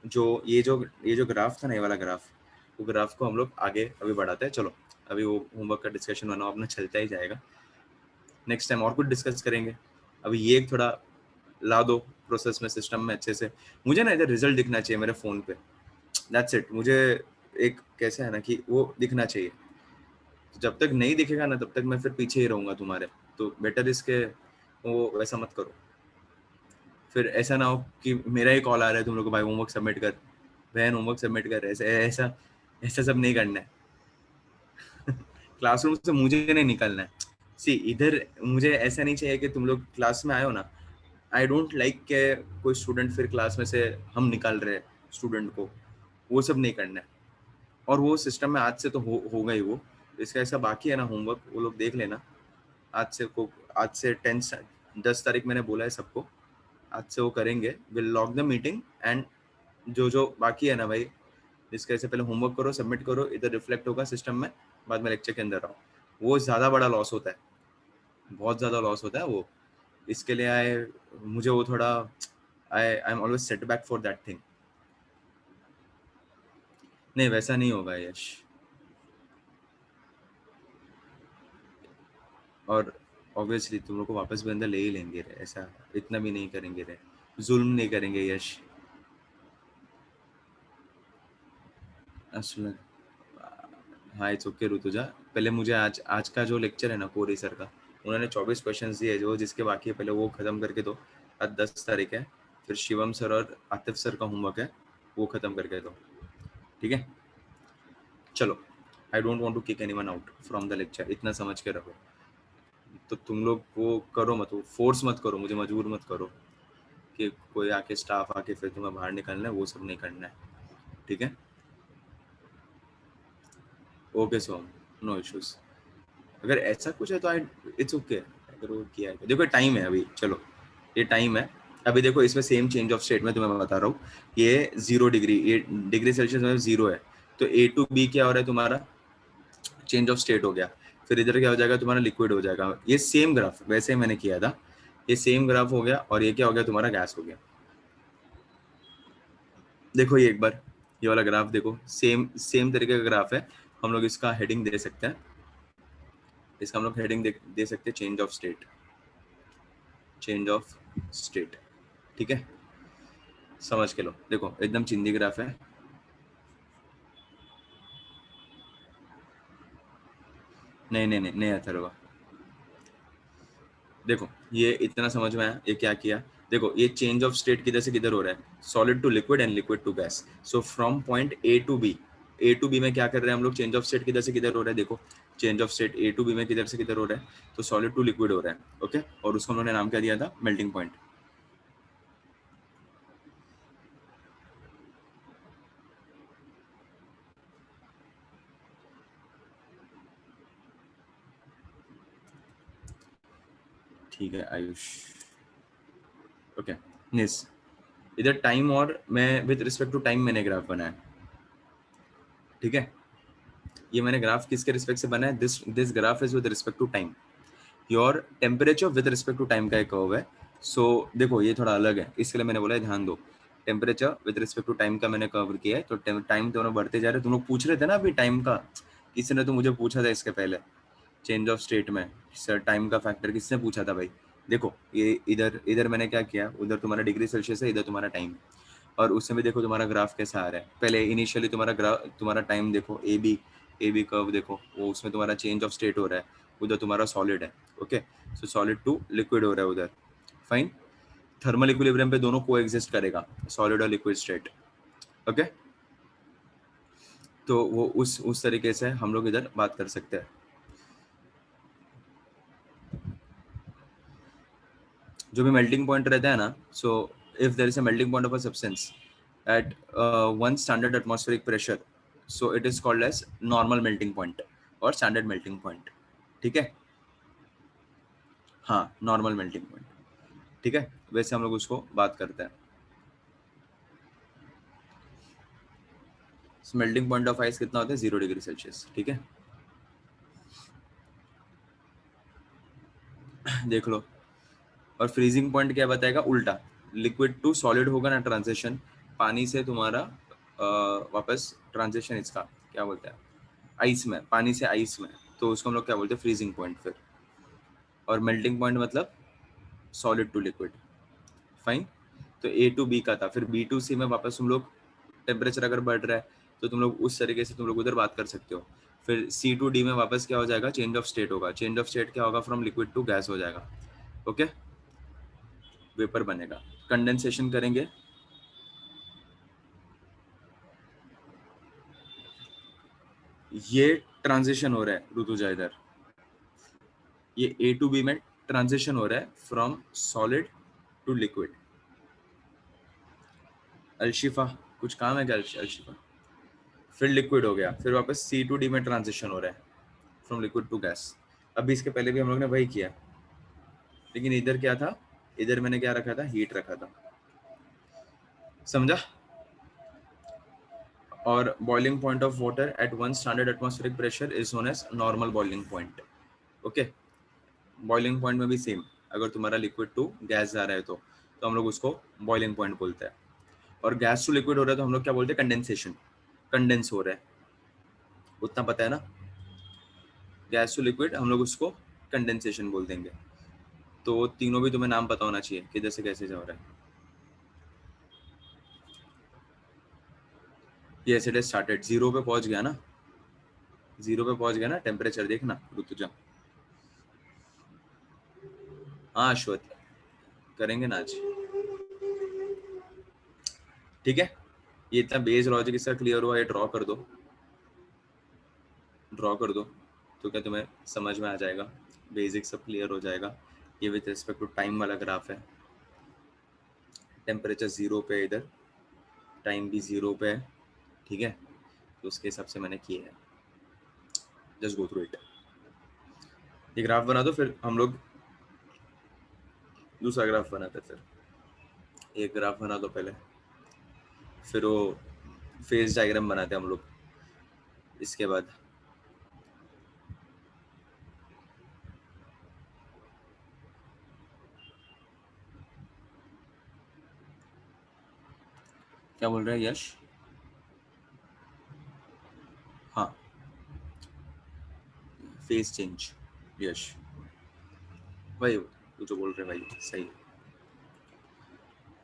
जो ग्राफ था ना, ये वाला ग्राफ, वो ग्राफ को हम लोग आगे अभी बढ़ाते हैं। चलो अभी वो होमवर्क का डिस्कशन बना अपना चलता ही जाएगा, नेक्स्ट टाइम और कुछ डिस्कस करेंगे। अभी ये एक थोड़ा ला दो प्रोसेस में, सिस्टम में अच्छे से। मुझे ना इधर रिजल्ट दिखना चाहिए मेरे फोन पे, दैट्स इट। मुझे एक कैसे है ना कि वो दिखना चाहिए। तो जब तक नहीं दिखेगा ना तब तक मैं फिर पीछे ही रहूंगा तुम्हारे। तो बेटर इसके वो वैसा मत करो। फिर ऐसा ना हो कि मेरा ही कॉल आ रहा है तुम लोग को, भाई होमवर्क सबमिट कर, बहन होमवर्क सबमिट कर, ऐसा ऐसा ऐसा सब नहीं करना है। क्लासरूम से मुझे नहीं निकलना है। सी इधर मुझे ऐसा नहीं चाहिए कि तुम लोग क्लास में आए हो ना, आई डोंट लाइक के कोई स्टूडेंट फिर क्लास में से हम निकाल रहे स्टूडेंट को, वो सब नहीं करना है। और वो सिस्टम में आज से तो होगा ही वो। इसका ऐसा बाकी है ना होमवर्क, वो लोग देख लेना। आज से 10 तारीख मैंने बोला है सबको, आज से वो करेंगे। Will log the meeting and जो जो बाकी है ना भाई, जिसके ऐसे पहले होमवर्क करो, सबमिट करो, इधर रिफ्लेक्ट होगा सिस्टम में, बाद में लेक्चर के अंदर आओ। वो ज़्यादा बड़ा लॉस होता है, बहुत ज़्यादा लॉस होता है वो। इसके लिए मुझे वो थोड़ा I am always set back for that thing. नहीं वैसा नहीं होगा यश, और ऑब्वियसली तुम लोग को वापस भी अंदर ले ही लेंगे रे, ऐसा इतना भी नहीं करेंगे रे, जुल्म नहीं करेंगे यश। असल हाँ इट्स ओके ऋतुजा। पहले मुझे आज आज का जो लेक्चर है ना कोरी सर का, उन्होंने 24 क्वेश्चंस दिए, जो जिसके बाकी है पहले वो खत्म करके दो। आज 10 तारीख है, फिर शिवम सर और आतिफ सर का होमवर्क है, वो खत्म करके दो। ठीक है चलो, I don't want to kick anyone out from the lecture, इतना समझ के रखो। तो तुम लोग वो करो मत, वो फोर्स मत करो, मुझे मजबूर मत करो कि कोई आके स्टाफ आके फिर तुम्हें बाहर निकलना है, वो सब नहीं करना है। ठीक है ओके सोम, नो इश्यूज। अगर ऐसा कुछ है तो आई इट्स ओके। अगर वो किया है तो देखो टाइम है अभी, चलो ये टाइम है। अभी देखो इसमें सेम चेंज ऑफ स्टेट में तुम्हें बता रहा हूँ, ये 0 डिग्री, ये डिग्री सेल्सियस में 0 है। तो ए टू बी क्या हो रहा है तुम्हारा, चेंज ऑफ स्टेट हो गया। फिर इधर क्या हो जाएगा तुम्हारा, लिक्विड हो जाएगा। ये सेम ग्राफ वैसे ही मैंने किया था, ये सेम ग्राफ हो गया, और ये क्या हो गया तुम्हारा, गैस हो गया। देखो ये एक बार ये वाला ग्राफ देखो, सेम सेम तरीके का ग्राफ है। हम लोग इसका हेडिंग दे सकते हैं, इसका हम लोग हेडिंग दे सकते हैं change of state, change of state. ठीक है, समझ के लो। देखो एकदम चिंदी ग्राफ है, नहीं अथर्वा। देखो ये इतना समझ में आया, ये क्या किया। देखो ये चेंज ऑफ स्टेट किधर से किधर हो रहा है, solid to liquid and liquid to gas. So from point A to B, A to B में क्या कर रहे हैं हम लोग, चेंज ऑफ स्टेट किधर से किधर हो रहा है। देखो change of state A to B में किधर से किधर हो रहा है, तो सॉलिड टू लिक्विड हो रहा है। ओके, और उसको उन्होंने नाम क्या दिया था, मेल्टिंग पॉइंट। ठीक है आयुष, ओके। निस, इधर टाइम और मैं विद रिस्पेक्ट टू टाइम मैंने ग्राफ बनाया। ठीक है, ये मैंने ग्राफ किसके रिस्पेक्ट से बनाया, this this graph is with respect to time. Your temperature with respect to time का एक कर्व है। सो देखो ये थोड़ा अलग है, इसके लिए मैंने बोला है ध्यान दो। Temperature with respect to time का मैंने कवर किया है, तो टाइम दोनों बढ़ते जा रहे हैं। तुम लोग पूछ रहे थे ना अभी टाइम का, किसी ने तो मुझे पूछा था इसके पहले चेंज ऑफ स्टेट में, सर टाइम का फैक्टर किसने पूछा था भाई। देखो ये इधर इधर मैंने क्या किया, उधर तुम्हारा डिग्री सेल्सियस है, इधर तुम्हारा टाइम, और उसमें भी देखो तुम्हारा ग्राफ कैसा आ रहा है। पहले इनिशियली तुम्हारा ग्राफ, तुम्हारा टाइम देखो, ए बी कर्व देखो, वो उसमें तुम्हारा चेंज ऑफ स्टेट हो रहा है, उधर तुम्हारा सॉलिड है। Okay, so solid to liquid हो रहा है उधर, फाइन। थर्मल इक्विलिब्रियम पे दोनों को एग्जिस्ट करेगा, सॉलिड और लिक्विड स्टेट। ओके, तो वो उस तरीके से हम लोग इधर बात कर सकते हैं। जो भी मेल्टिंग पॉइंट रहता है ना, so if there is a melting point of a substance at one standard atmospheric pressure, so it is called as normal melting point और स्टैंडर्ड मेल्टिंग पॉइंट। ठीक है, हाँ नॉर्मल मेल्टिंग पॉइंट। ठीक है, वैसे हम लोग उसको बात करते हैं। मेल्टिंग पॉइंट ऑफ आइस कितना होता है, 0 डिग्री सेल्सियस। ठीक है, देख लो। और फ्रीजिंग पॉइंट क्या बताएगा, उल्टा, लिक्विड टू सॉलिड होगा ना ट्रांजिशन, पानी से तुम्हारा वापस ट्रांजिशन, इसका क्या बोलते हैं, आइस में, पानी से आइस में, तो उसको हम लोग क्या बोलते हैं, फ्रीजिंग पॉइंट फिर। और मेल्टिंग पॉइंट मतलब सॉलिड टू लिक्विड, फाइन। तो ए टू बी का था, फिर बी टू सी में वापस तुम लोग टेम्परेचर अगर बढ़ रहा है तो तुम लोग उस तरीके से तुम लोग उधर बात कर सकते हो। फिर सी टू डी में वापस क्या हो जाएगा, चेंज ऑफ स्टेट होगा, चेंज ऑफ स्टेट क्या होगा, फ्रॉम लिक्विड टू गैस हो जाएगा। ओके, वेपर बनेगा, कंडेंसेशन करेंगे। ये ट्रांजिशन हो रहा है ऋतुजा इधर, ये ए टू बी में ट्रांजिशन हो रहा है फ्रॉम सॉलिड टू लिक्विड। अल्शिफा कुछ काम है क्या, अल्शिफा। फिर लिक्विड हो गया, फिर वापस सी टू डी में ट्रांजिशन हो रहा है फ्रॉम लिक्विड टू गैस। अभी इसके पहले भी हम लोग ने वही किया, लेकिन इधर क्या था, इधर मैंने क्या रखा था, हीट रखा था, समझा। और boiling point of water at one standard atmospheric pressure is known as normal boiling point. Okay, boiling point में भी सेम, अगर तुम्हारा लिक्विड टू गैस जा रहा है तो हम लोग उसको बॉइलिंग पॉइंट बोलते हैं। और गैस टू लिक्विड हो रहा है तो हम लोग क्या बोलते हैं, कंडेंसेशन, कंडेंस हो रहा है, उतना पता है ना। गैस टू लिक्विड हम लोग उसको कंडेंसेशन बोल देंगे। तो तीनों भी तुम्हें नाम पता होना चाहिए किधर से कैसे जा रहा है। ये एसिड स्टार्टेड, जीरो पे पहुंच गया ना, जीरो पे पहुंच गया ना टेम्परेचर, देखना ऋतुजा। हाँ अश्वत, करेंगे ना आज। ठीक है, ये इतना बेस लॉजिक इसका क्लियर हुआ, ये ड्रॉ कर दो, ड्रॉ कर दो, तो क्या तुम्हें समझ में आ जाएगा, बेसिक सब क्लियर हो जाएगा। ये विद रिस्पेक्ट टू टाइम वाला ग्राफ है, टेम्परेचर जीरो पे है इधर, टाइम भी जीरो पे है। ठीक है, तो उसके हिसाब से मैंने किया है, जस्ट गो थ्रू इट। ये ग्राफ बना दो, फिर हम लोग दूसरा ग्राफ बनाते हैं। फिर एक ग्राफ बना दो पहले, फिर वो फेज डायग्राम बनाते हैं हम लोग इसके बाद। क्या बोल रहे हैं यश। हाँ, फेज चेंज, यश भाई तू जो बोल रहे भाई सही।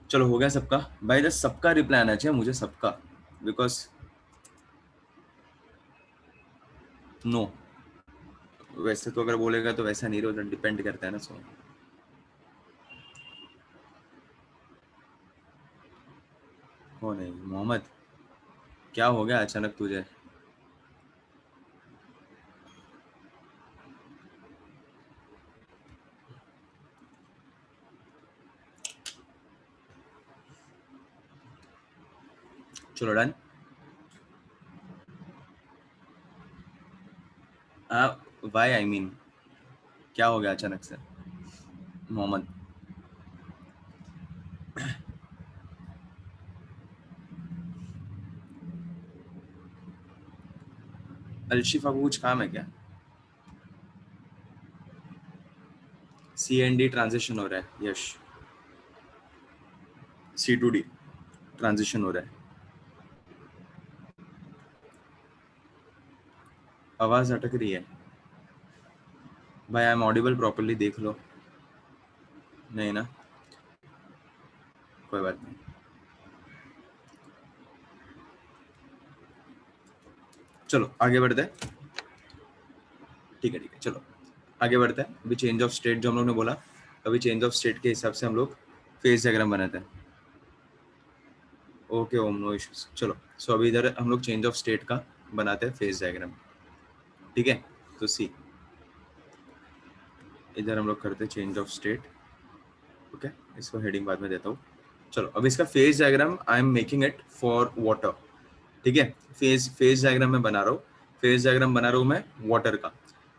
चलो हो गया सबका भाई, सबका रिप्लाई आना चाहिए मुझे, सबका, बिकॉज नो, वैसे तो अगर बोलेगा तो वैसा नहीं रोज डिपेंड करता है ना। सो कौन है मोहम्मद, क्या हो गया अचानक तुझे? चलो डन। वाई आई मीन क्या हो गया अचानक से मोहम्मद? अलशिफा को कुछ काम है क्या? CND ट्रांजिशन हो रहा है यश, C to D ट्रांजिशन हो रहा है। आवाज अटक रही है भाई, आई एम ऑडिबल प्रॉपर्ली, देख लो। नहीं ना, कोई बात नहीं। चलो आगे बढ़ते हैं। ठीक है ठीक है, चलो आगे बढ़ते हैं। अभी चेंज ऑफ स्टेट जो हम लोग ने बोला, अभी चेंज ऑफ स्टेट के हिसाब से हम लोग फेज डायग्राम बनाते हैं। ओके ओम, नो इश्यूज। चलो सो अभी इधर हम लोग चेंज ऑफ स्टेट का बनाते हैं फेज डायग्राम। ठीक है, तो सी इधर हम लोग करते हैं चेंज ऑफ स्टेट। ओके, इसको हेडिंग बाद में देता हूँ। चलो अब इसका phase diagram I am making it for water. ठीक है, फेज डायग्राम में बना रहा हूँ, फेज डायग्राम बना रहा हूँ मैं वाटर का।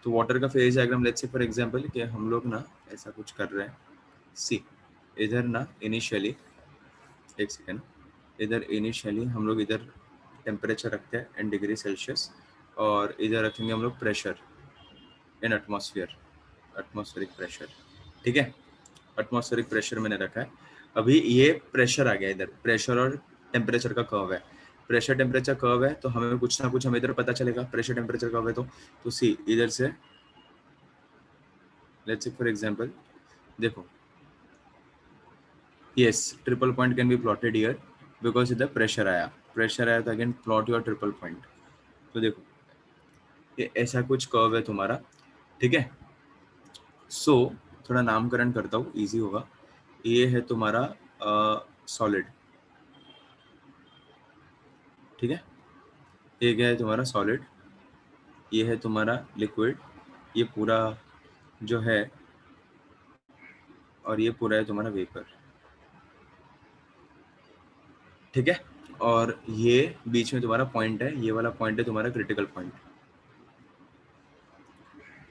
तो वाटर का phase diagram let's say for example कि हम लोग ना ऐसा कुछ कर रहे हैं। सी इधर ना इनिशियली, एक सेकेंड, इधर इनिशियली हम लोग इधर टेम्परेचर रखते हैं इन डिग्री सेल्सियस, और इधर रखेंगे हम लोग pressure in atmosphere, atmospheric pressure. ठीक है, एटमॉस्फेरिक प्रेशर मैंने रखा है। अभी ये प्रेशर आ गया, इधर प्रेशर और टेम्परेचर का कर्व है। प्रेशर टेम्परेचर कर्व है तो हमें कुछ ना कुछ हमें इधर पता चलेगा, प्रेशर टेम्परेचर कर्व है तो सी इधर से लेट्स से फॉर एग्जांपल देखो, yes triple point can be plotted here because इधर प्रेशर आया तो again plot your triple point. तो देखो ये ऐसा कुछ कर्व है तुम्हारा। ठीक है, सो थोड़ा नामकरण करता हूँ, इजी होगा। ये है तुम्हारा सॉलिड। ठीक है, ये क्या है तुम्हारा सॉलिड, ये है तुम्हारा लिक्विड, ये पूरा जो है, और ये पूरा है तुम्हारा वेपर। ठीक है, और ये बीच में तुम्हारा पॉइंट है, ये वाला पॉइंट है तुम्हारा critical point.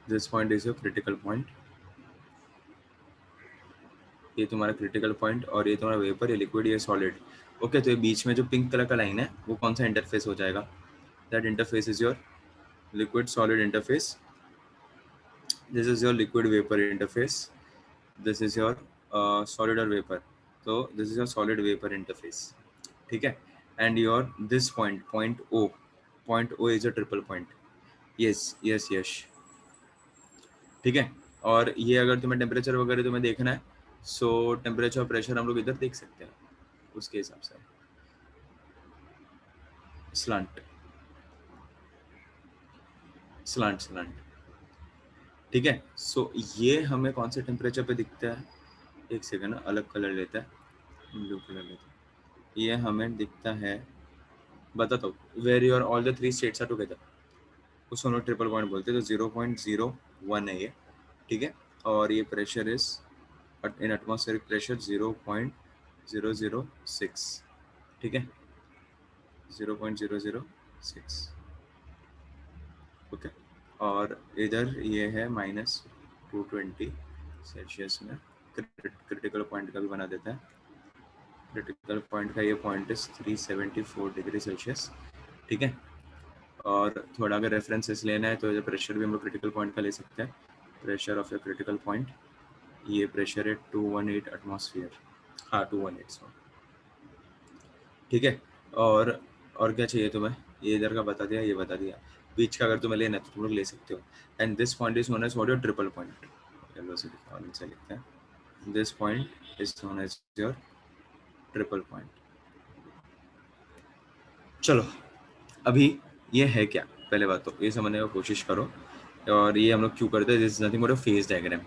This point is your critical point, ये तुम्हारा क्रिटिकल पॉइंट, और ये तुम्हारा वेपर, ये लिक्विड, ये सॉलिड। ओके, तो ये बीच में जो पिंक कलर का लाइन है वो कौन सा इंटरफेस हो जाएगा? That interface is your liquid solid interface. This is your liquid vapour interface. This is your solid और वेपर, तो this is your solid vapour interface. ठीक है, and your this point, point O is a triple point. Yes yes yes, ठीक है। और ये अगर तुम्हें टेम्परेचर वगैरह तुम्हें देखना है, सो टेम्परेचर और प्रेशर हम लोग इधर देख सकते हैं उसके हिसाब से, स्लांट स्लांट स्लांट। ठीक है, सो ये हमें कौन से टेम्परेचर पे दिखता है, एक सेकंड अलग कलर लेता है, ब्लू कलर लेता है। ये हमें दिखता है, बताता हूँ, where your all the three states are together, उसको हम लोग ट्रिपल पॉइंट बोलते हैं। तो 0.01 है ये। ठीक है, और ये pressure is in atmospheric pressure 0.006। ठीक है, 0.006। ओके, और इधर ये है -220 सेल्सियस में। क्रिटिकल पॉइंट का भी बना देता है, क्रिटिकल पॉइंट का ये पॉइंट इज 374 डिग्री सेल्सियस। ठीक है, और थोड़ा अगर रेफरेंसेस लेना है तो प्रेशर भी हम लोग क्रिटिकल पॉइंट का ले सकते हैं। Pressure of the critical point, ये प्रेशर है 218 एटमॉस्फेयर, हाँ 218 सॉरी। ठीक है, और क्या चाहिए तुम्हें? ये इधर का बता दिया, ये बता दिया। बीच का अगर तुम्हें लेना है तो तुम लोग ले सकते हो. And this point is known as what your triple point. Yellow से ऑरेंज से लिखते हैं. This point is known as your triple point. चलो अभी ये है क्या, पहले बात तो ये समझने की कोशिश करो. और ये हम लोग क्यों करते हैं, this is nothing but a phase diagram.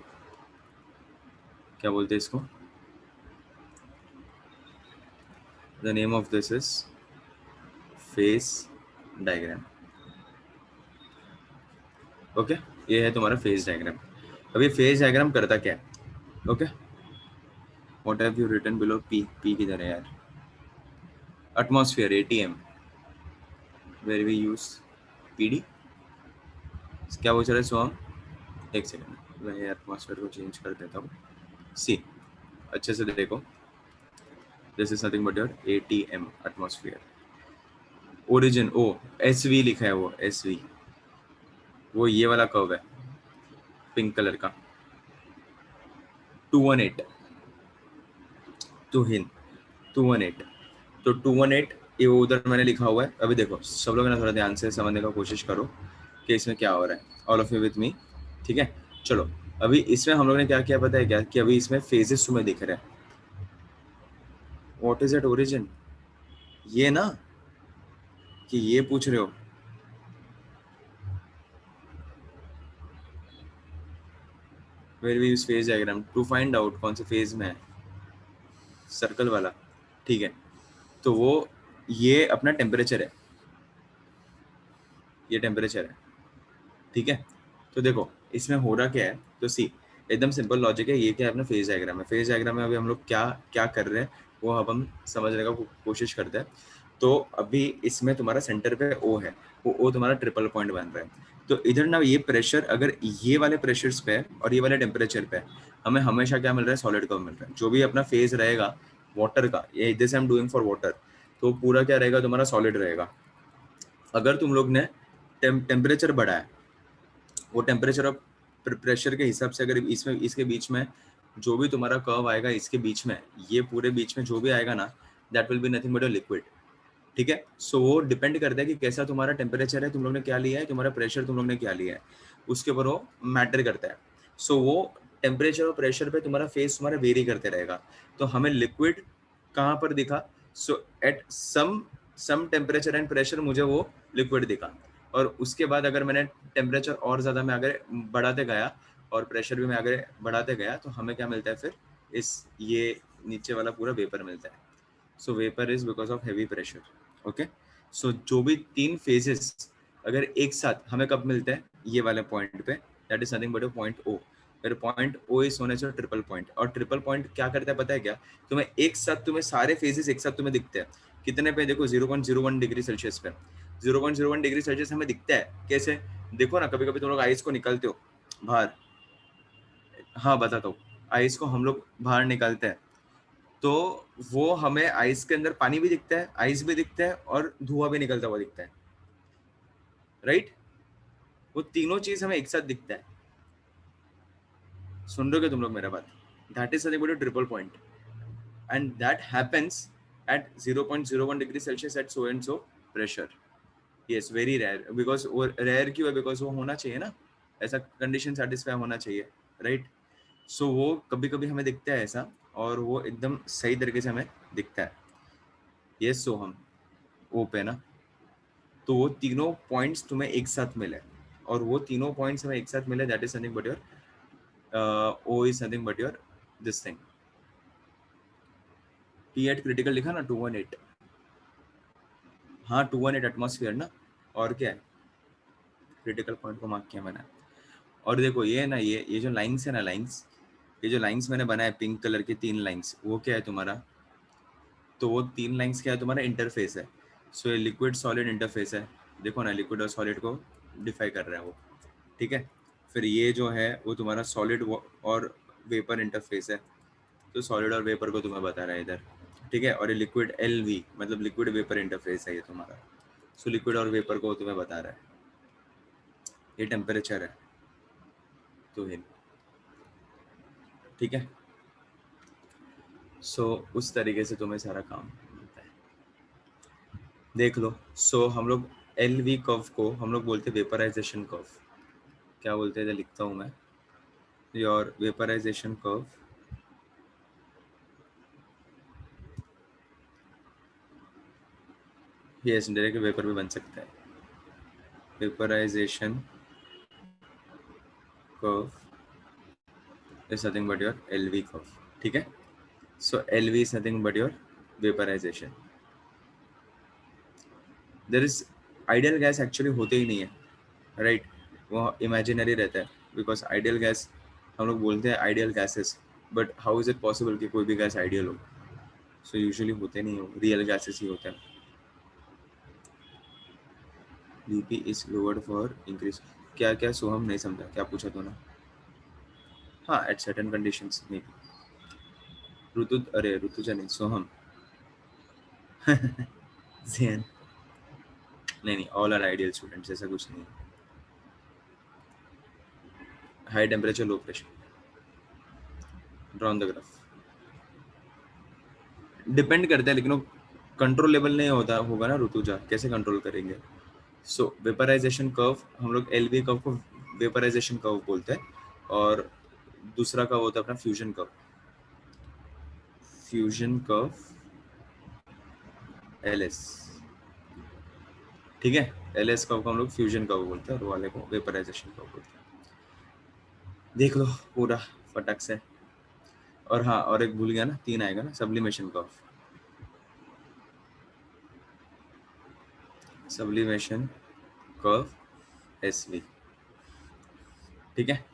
क्या बोलते हैं इसको, the name of this is phase diagram. Okay, ये है तुम्हारा फेज डायग्राम. अभी फेज डायग्राम करता क्या है. Okay, what have you written below P. P किधर है यार, atmosphere ATM, where we use PD. क्या बोल रहे सो हम, एक सेकंड मैं एटमॉस्फेयर को चेंज कर देता हूँ. सी, अच्छे से देखो, this is nothing but your ATM atmosphere. Origin O S V लिखा है, वो एस वी, वो ये वाला कर्व है पिंक कलर का. 218 टू हिन 218. तो 218 ये उधर मैंने लिखा हुआ है. अभी देखो सब लोग ना थोड़ा ध्यान से समझने का कोशिश करो कि इसमें क्या हो रहा है. All of you with me, ठीक है. चलो अभी इसमें हम लोग ने क्या किया पता है क्या, कि अभी इसमें फेजेस तुम्हें दिख रहे हैं. व्हाट इज एट ओरिजिन, ये ना, कि ये पूछ रहे हो. Where we use phase diagram to find out कौन से फेज में है, सर्कल वाला, ठीक है. तो वो ये अपना टेम्परेचर है, ये टेम्परेचर है, ठीक है. तो देखो इसमें हो रहा क्या है, तो सी एकदम सिंपल लॉजिक है. ये क्या है, अपना फेज डायग्राम है. फेज डायग्राम में अभी हम लोग क्या क्या कर रहे हैं वो अब हम समझने का कोशिश करते हैं. तो अभी इसमें तुम्हारा सेंटर पे ओ है, वो ओ तुम्हारा ट्रिपल पॉइंट बन रहा है. तो इधर ना ये प्रेशर अगर ये वाले प्रेशर्स पे है और ये वाले टेम्परेचर पे है, हमें हमेशा क्या मिल रहा है, सॉलिड कर्व मिल रहा है. जो भी अपना फेज रहेगा वाटर का, ये this I am doing for water, तो पूरा क्या रहेगा तुम्हारा, सॉलिड रहेगा. अगर तुम लोग ने टेम्परेचर बढ़ाया, वो टेम्परेचर और प्रेशर के हिसाब से अगर इसमें इसके बीच में जो भी तुम्हारा कर्व आएगा, इसके बीच में ये पूरे बीच में जो भी आएगा ना, that will be nothing but a liquid. ठीक है. सो वो डिपेंड करता है कि कैसा तुम्हारा टेम्परेचर है, तुम लोग ने क्या लिया है, तुम्हारा प्रेशर तुम लोग ने क्या लिया है, उसके ऊपर वो मैटर करता है. सो वो टेम्परेचर और प्रेशर पे तुम्हारा फेस तुम्हारा वेरी करते रहेगा. तो हमें लिक्विड कहाँ पर दिखा, so at some temperature and pressure मुझे वो लिक्विड दिखा. और उसके बाद अगर मैंने टेम्परेचर और ज़्यादा मैं अगर बढ़ाते गया और प्रेशर भी मैं अगर बढ़ाते गया, तो हमें क्या मिलता है फिर, इस ये नीचे वाला पूरा वेपर मिलता है. So vapour is because of heavy pressure. Okay. So जो भी तीन फेजेस अगर एक साथ हमें कब मिलते हैं, ये वाले पॉइंट पे, that is nothing but a point O. फिर point O is known as triple point. और ट्रिपल पॉइंट क्या करता है पता है क्या, तुम्हें एक साथ तुम्हें सारे फेजेस एक साथ तुम्हें दिखते हैं. कितने पे, देखो 0.01 डिग्री सेल्सियस पे. 0.01 डिग्री सेल्सियस हमें दिखता है कैसे, देखो ना, कभी कभी तुम लोग आइस को निकलते हो बाहर. हाँ बताता हूँ. आइस को हम लोग बाहर निकालते हैं, तो वो हमें आइस के अंदर पानी भी दिखता है, आइस भी दिखता है और धुआं भी निकलता हुआ दिखता है, राइट. वो तीनों चीज हमें एक साथ दिखता है. सुन रहे हो क्या तुम लोग मेरा बात, that is nothing but a triple point. And that happens at 0.01 degree Celsius at so and so pressure. yes, very rare. Because वो रेयर क्यों है, बिकॉज वो होना चाहिए ना, ऐसा कंडीशन सेटिस्फाई होना चाहिए, राइट. सो वो कभी कभी हमें दिखता है ऐसा, और वो एकदम सही तरीके से हमें दिखता है. यस, सो हम ओ पे ना, तो वो तीनों पॉइंट्स तुम्हें एक साथ मिले, और वो तीनों पॉइंट्स हमें एक साथ मिले, that is nothing but your O is nothing but your this thing. P at critical लिखा ना 218. हाँ 218 एटमॉस्फेयर ना, और क्या है, क्रिटिकल पॉइंट को मार्क किया मैंने. और देखो ये ना, ये जो लाइंस है ना, लाइंस, ये जो लाइंस मैंने बनाया पिंक कलर की 3 लाइंस, वो क्या है तुम्हारा, तो वो 3 लाइंस क्या है तुम्हारा, इंटरफेस है. सो ये लिक्विड सॉलिड इंटरफेस है. देखो ना, लिक्विड और सॉलिड को डिफाई कर रहा है वो, ठीक है. फिर ये जो है वो तुम्हारा सॉलिड और वेपर इंटरफेस है, तो सॉलिड और वेपर को तुम्हें बता रहा है इधर, ठीक है. और ये लिक्विड एलवी मतलब लिक्विड वेपर इंटरफेस है ये तुम्हारा. सो लिक्विड और वेपर को तुम्हें बता रहा है. ये टेम्परेचर है, तो ये ठीक है. सो उस तरीके से तुम्हें सारा काम मिलता है, देख लो. सो हम लोग एल वी कर्व को हम लोग बोलते हैं वेपराइजेशन कर्व। क्या बोलते हैं, इधर लिखता हूँ मैं, योर वेपराइजेशन कर्व ये डायरेक्ट वेपर भी बन सकता है। Vaporisation curve is nothing but your L V curve, ठीक है। So L V is nothing but your vaporisation. There is ideal gas actually होते ही नहीं है, राइट वो इमेजिनरी रहता है, बिकॉज आइडियल गैस हम लोग बोलते हैं ideal gases, but how is it possible कि कोई भी गैस आइडियल हो? सो यूजुअली होते नहीं हो, रियल गैसेस ही होते हैं। BP is lowered for increase, क्या क्या सोहम नहीं समझा, क्या पूछा तूने? हाँ एट सर्टेन कंडीशंस में। ऋतु, अरे ऋतुजा नहीं, सोहम। जैन, नहीं नहीं, ऑल आर आइडियल स्टूडेंट्स, ऐसा कुछ नहीं। High temperature low pressure, draw on the graph. Depend करता है, लेकिन वो कंट्रोल लेवल नहीं होता होगा ना ऋतुजा, कैसे कंट्रोल करेंगे? सो वेपराइजेशन कर्व हम लोग एल वी कर्व को वेपराइजेशन कर्व बोलते हैं, और दूसरा कर्व होता है अपना fusion curve. Fusion curve L S, ठीक है। एल एस कर्व को हम लोग फ्यूजन कर्व बोलते हैं और वाले को वेपराइजेशन कर्व बोलते हैं। देख लो पूरा फटक से। और हाँ, और एक भूल गया ना, 3 आएगा ना, sublimation curve. Sublimation curve S V, ठीक है।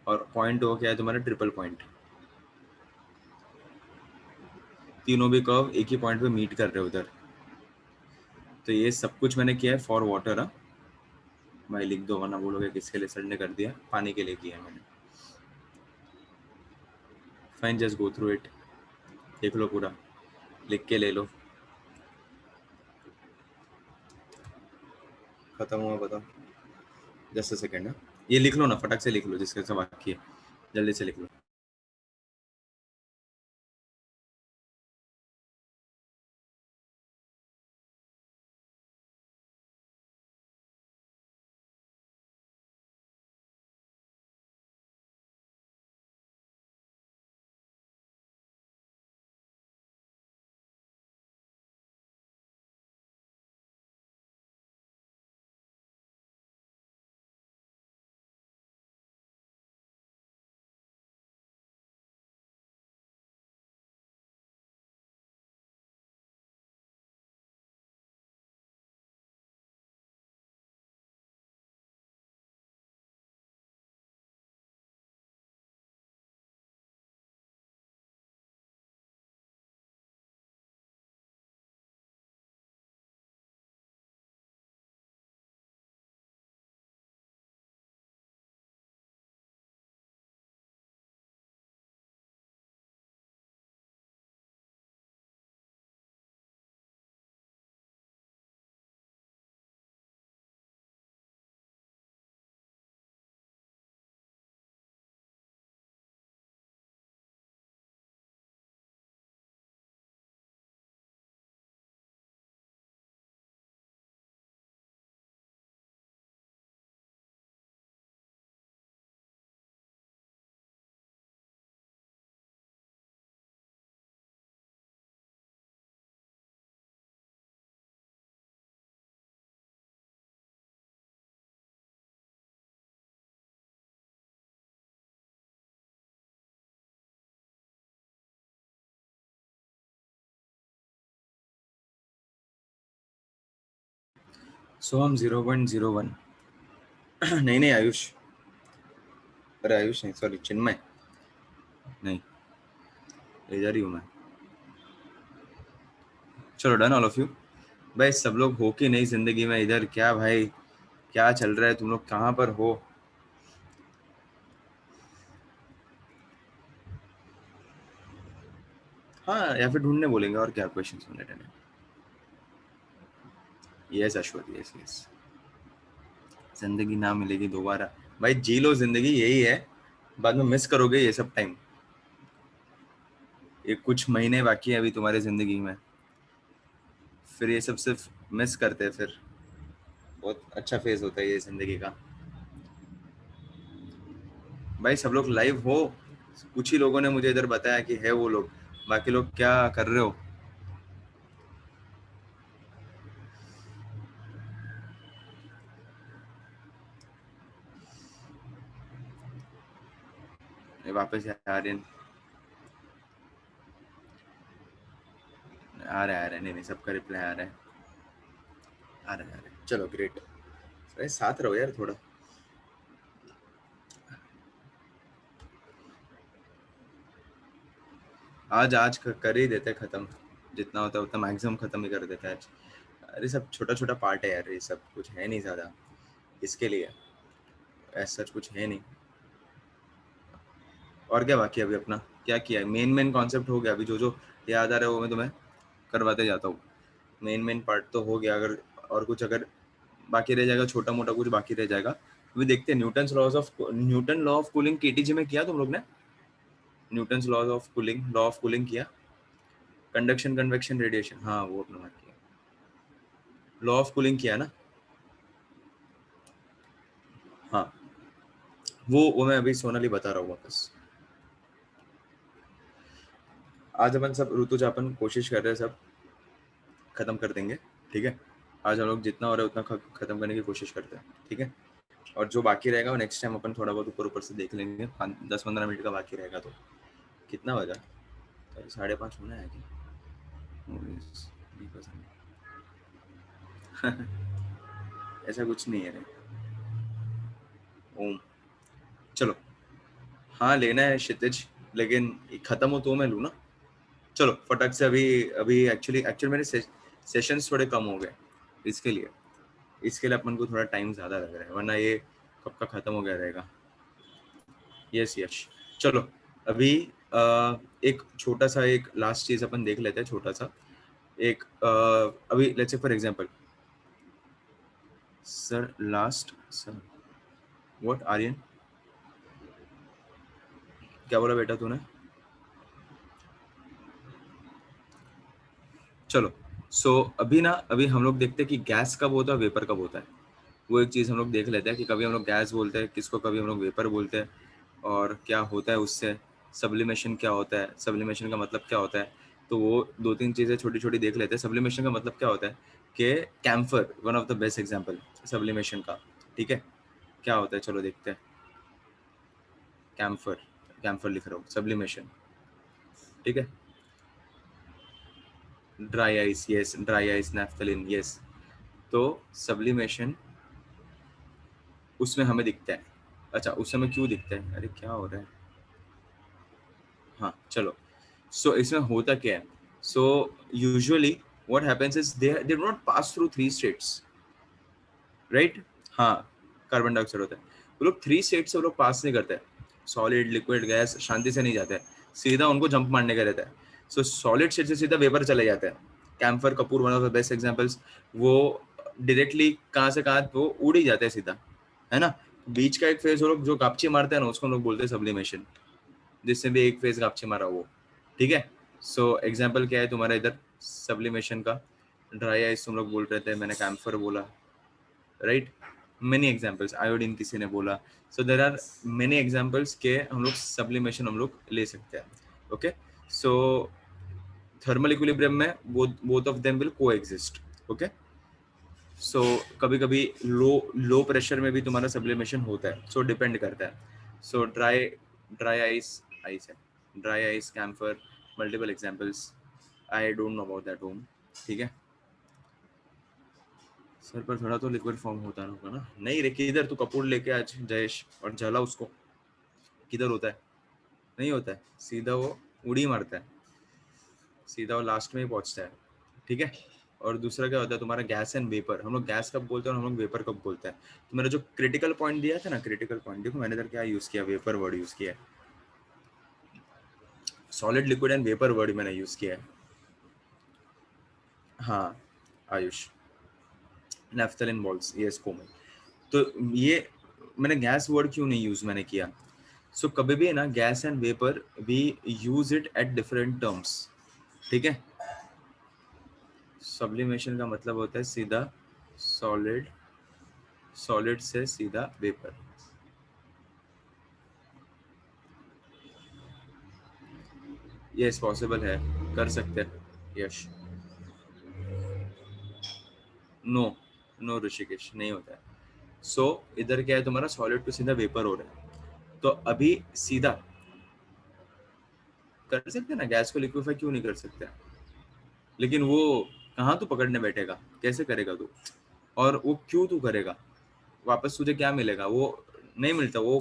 और पॉइंट हो क्या है तुम्हारा, ट्रिपल पॉइंट। तीनों भी कर्व एक ही पॉइंट पे मीट कर रहे हो उधर। तो ये सब कुछ मैंने किया है फॉर वाटर। भाई लिख दो वरना बोलोगे किसके लिए सर ने कर दिया, पानी के लिए किया है मैंने। Fine, just go through it, देख लो पूरा, लिख के ले लो। खत्म हुआ बताओ, जस्ट अ सेकेंड। ये लिख लो ना, फटक से लिख लो, जिसके सब बाकी है जल्दी से लिख लो। सो हम 0.01 नहीं नहीं आयुष, अरे आयुष नहीं, सॉरी चिन्मय, नहीं इधर ही हूँ मैं। चलो डन ऑल ऑफ यू। भाई सब लोग हो कि नहीं जिंदगी में इधर, क्या भाई क्या चल रहा है, तुम लोग कहाँ पर हो? हाँ या फिर ढूंढने बोलेंगे, और क्या क्वेश्चन सुनने रहने। Yes अश्वत, yes yes. जिंदगी ना मिलेगी दोबारा। भाई जी लो, जिंदगी यही है, बाद में मिस करोगे ये सब टाइम। ये कुछ महीने बाकी है अभी तुम्हारी जिंदगी में, फिर ये सब सिर्फ मिस करते हैं। फिर बहुत अच्छा फेज होता है ये जिंदगी का। भाई सब लोग लाइव हो, कुछ ही लोगों ने मुझे इधर बताया कि है वो लोग, बाकी लोग क्या कर रहे हो? ये वापस आ रहे हैं, आ रहा है, नहीं नहीं सबका रिप्लाई आ रहा है, आ रहा है। चलो ग्रेट। अरे साथ रहो यार थोड़ा। आज आज कर ही देते हैं खत्म, जितना होता है उतना मैक्सिमम खत्म ही कर देते हैं आज। अरे सब छोटा छोटा पार्ट है यार, ये सब कुछ है नहीं ज्यादा इसके लिए, ऐसा कुछ है नहीं। और क्या बाकी है अभी अपना? क्या किया है? मेन कॉन्सेप्ट हो गया अभी, जो जो याद आ रहा है वो मैं तुम्हें करवाते जाता हूँ। मेन पार्ट तो हो गया, अगर और कुछ अगर बाकी रह जाएगा, छोटा मोटा कुछ बाकी रह जाएगा अभी देखते हैं। Newton law of cooling KTG में किया तुम लोग ने? न्यूटन लॉ ऑफ कूलिंग किया? कंडक्शन, कन्वेक्शन, रेडिएशन, हाँ वो अपना बात किया। लॉ ऑफ कूलिंग किया ना? हाँ वो मैं अभी सोनाली बता रहा हूँ वापस। आज अपन सब ऋतुजापन कोशिश कर रहे हैं, सब खत्म कर देंगे, ठीक है? आज हम लोग जितना हो रहा है उतना खत्म करने की कोशिश करते हैं, ठीक है? और जो बाकी रहेगा वो नेक्स्ट टाइम अपन थोड़ा बहुत ऊपर ऊपर से देख लेंगे। 10-15 मिनट का बाकी रहेगा तो। कितना बजा? 5:30 होना है क्या? ऐसा कुछ नहीं है रे। ओम, चलो। हाँ लेना है क्षितिज, लेकिन खत्म हो तो मैं लूँ ना। चलो फटक से अभी। अभी एक्चुअली मेरे सेशंस थोड़े कम हो गए, इसके लिए अपन को थोड़ा टाइम ज़्यादा लग रहा है, वरना ये कब का ख़त्म हो गया रहेगा। यस यश। चलो अभी एक छोटा सा एक लास्ट चीज़ अपन देख लेते हैं, छोटा सा एक अभी let's say for example sir, last sir, what Aryan, क्या बोला बेटा तूने? चलो अभी हम लोग देखते हैं कि गैस कब होता है, वेपर कब होता है। वो एक चीज़ हम लोग देख लेते हैं कि कभी हम लोग गैस बोलते हैं किसको, कभी हम लोग वेपर बोलते हैं, और क्या होता है उससे। सब्लिमेशन क्या होता है, सब्लिमेशन का मतलब क्या होता है। तो वो दो तीन चीज़ें छोटी छोटी देख लेते हैं। सब्लिमेशन का मतलब क्या होता है कि camphor one of the best example sublimation का, ठीक है? क्या होता है चलो देखते हैं। कैम्फर, कैम्फर लिख रहा हूँ, सब्लिमेशन, ठीक है? Dry ice, yes dry ice, naphthalene, yes. तो सब्लिमेशन उसमें हमें दिखता है। अच्छा उस समय क्यों दिखता है, अरे क्या हो रहा है? हाँ चलो। इसमें होता क्या है? So usually what happens is they do not pass through three states, right? हाँ, कार्बन डाइऑक्साइड होता है। वो लोग थ्री स्टेट से वो लोग पास नहीं करते, सॉलिड लिक्विड गैस शांति से नहीं जाते हैं, सीधा उनको जंप मारने का रहता है। सॉलिड स्टेट से सीधा वेपर चले जाते हैं। कैम्फर कपूर one of the best examples. वो डायरेक्टली कहाँ से कहाँ वो उड़ ही जाते हैं सीधा, है ना? बीच का एक फेज वो लोग जो गापची मारते हैं ना, उसको हम लोग बोलते हैं सब्लिमेशन, जिससे भी एक फेज गापची मारा वो, ठीक है? एग्जाम्पल क्या है तुम्हारा इधर सब्लिमेशन का? ड्राई आइस तुम लोग बोल रहे थे, मैंने कैम्फर बोला, राइट? मेनी एग्जाम्पल्स, आयोडीन किसी ने बोला। देर आर मेनी एग्जाम्पल्स के हम लोग सब्लिमेशन हम लोग ले सकते हैं, ओके? सो थर्मल इक्विलिब्रियम में बोथ ऑफ देम विल को एग्जिस्ट, ओके? कभी कभी लो प्रेशर में भी तुम्हारा सब्लिमेशन होता है, डिपेंड करता है। ड्राई ड्राई आइस, आइस है, dry ice, camphor, multiple examples. I don't know about that home, ठीक है? सर पर थोड़ा तो लिक्विड फॉर्म होता होगा ना? नहीं रे, किधर तू कपूर लेके आज जयेश और जला उसको, किधर होता है? नहीं होता है, सीधा वो उड़ी मारता है, सीधा वो लास्ट में ही पहुंचता है, ठीक है? और दूसरा क्या होता है तुम्हारा गैस एंड वेपर, हम लोग गैस कब बोलते हैं और हम लोग वेपर कब बोलते हैं। तो मेरा जो क्रिटिकल पॉइंट दिया था ना, क्रिटिकल पॉइंट देखो मैंने इधर क्या यूज किया, वेपर वर्ड यूज किया है, solid liquid and vapour word मैंने यूज किया है। हाँ आयुष, नेफ्थलीन बॉल्स, यस कोमल। तो ये मैंने गैस वर्ड क्यों नहीं यूज मैंने किया? सो कभी भी है ना, gas and vapour we use it at different terms, ठीक है। सब्लिमेशन का मतलब होता है सीधा सॉलिड, सॉलिड से सीधा वेपर। यस पॉसिबल है, कर सकते हैं। यश नो, नो ऋषिकेश नहीं होता है। सो इधर क्या है, तुम्हारा सॉलिड टू सीधा वेपर हो रहा है, तो अभी सीधा कर सकते हैं ना, गैस को लिक्विफाई क्यों नहीं कर सकते? लेकिन वो कहाँ तू पकड़ने बैठेगा, कैसे करेगा तू, और वो क्यों तू करेगा? वापस तुझे क्या मिलेगा? वो नहीं मिलता, वो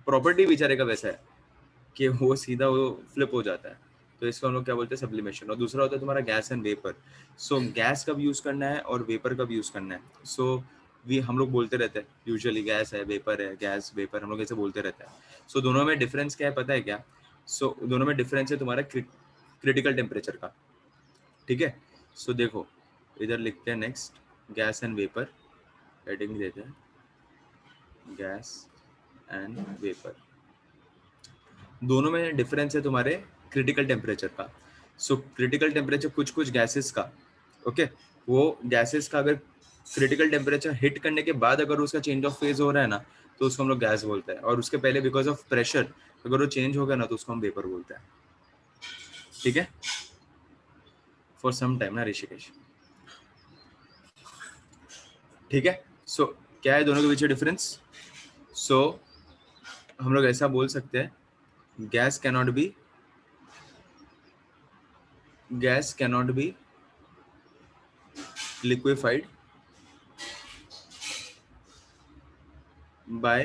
प्रॉपर्टी बेचारे का वैसा है कि वो सीधा वो फ्लिप हो जाता है। तो इसको हम लोग क्या बोलते हैं, सब्लिमेशन। और दूसरा होता है तुम्हारा gas and vapour. So gas कब यूज करना है और वेपर कब यूज करना है? सो वी हम लोग बोलते रहते हैं यूजुअली गैस है, वेपर है, गैस वेपर, हम लोग ऐसे बोलते रहते हैं। सो दोनों में डिफरेंस क्या है पता है क्या? सो दोनों में डिफरेंस है तुम्हारा क्रिटिकल टेम्परेचर का, ठीक है। सो देखो इधर लिखते हैं next, gas and vapour, heading देते हैं गैस एंड वेपर। दोनों में डिफरेंस है तुम्हारे क्रिटिकल टेम्परेचर का। सो क्रिटिकल टेम्परेचर कुछ कुछ गैसेस का, ओके, वो गैसेस का अगर क्रिटिकल टेम्परेचर हिट करने के बाद अगर उसका चेंज ऑफ फेज हो रहा है ना, तो उसको हम लोग गैस बोलते हैं। और उसके पहले बिकॉज ऑफ प्रेशर अगर वो चेंज हो गया ना, तो उसको हम वेपर बोलते हैं, ठीक है। फॉर सम टाइम ना ऋषिकेश, ठीक है। सो क्या है दोनों के बीच डिफरेंस? सो हम लोग ऐसा बोल सकते हैं, gas cannot be liquefied by,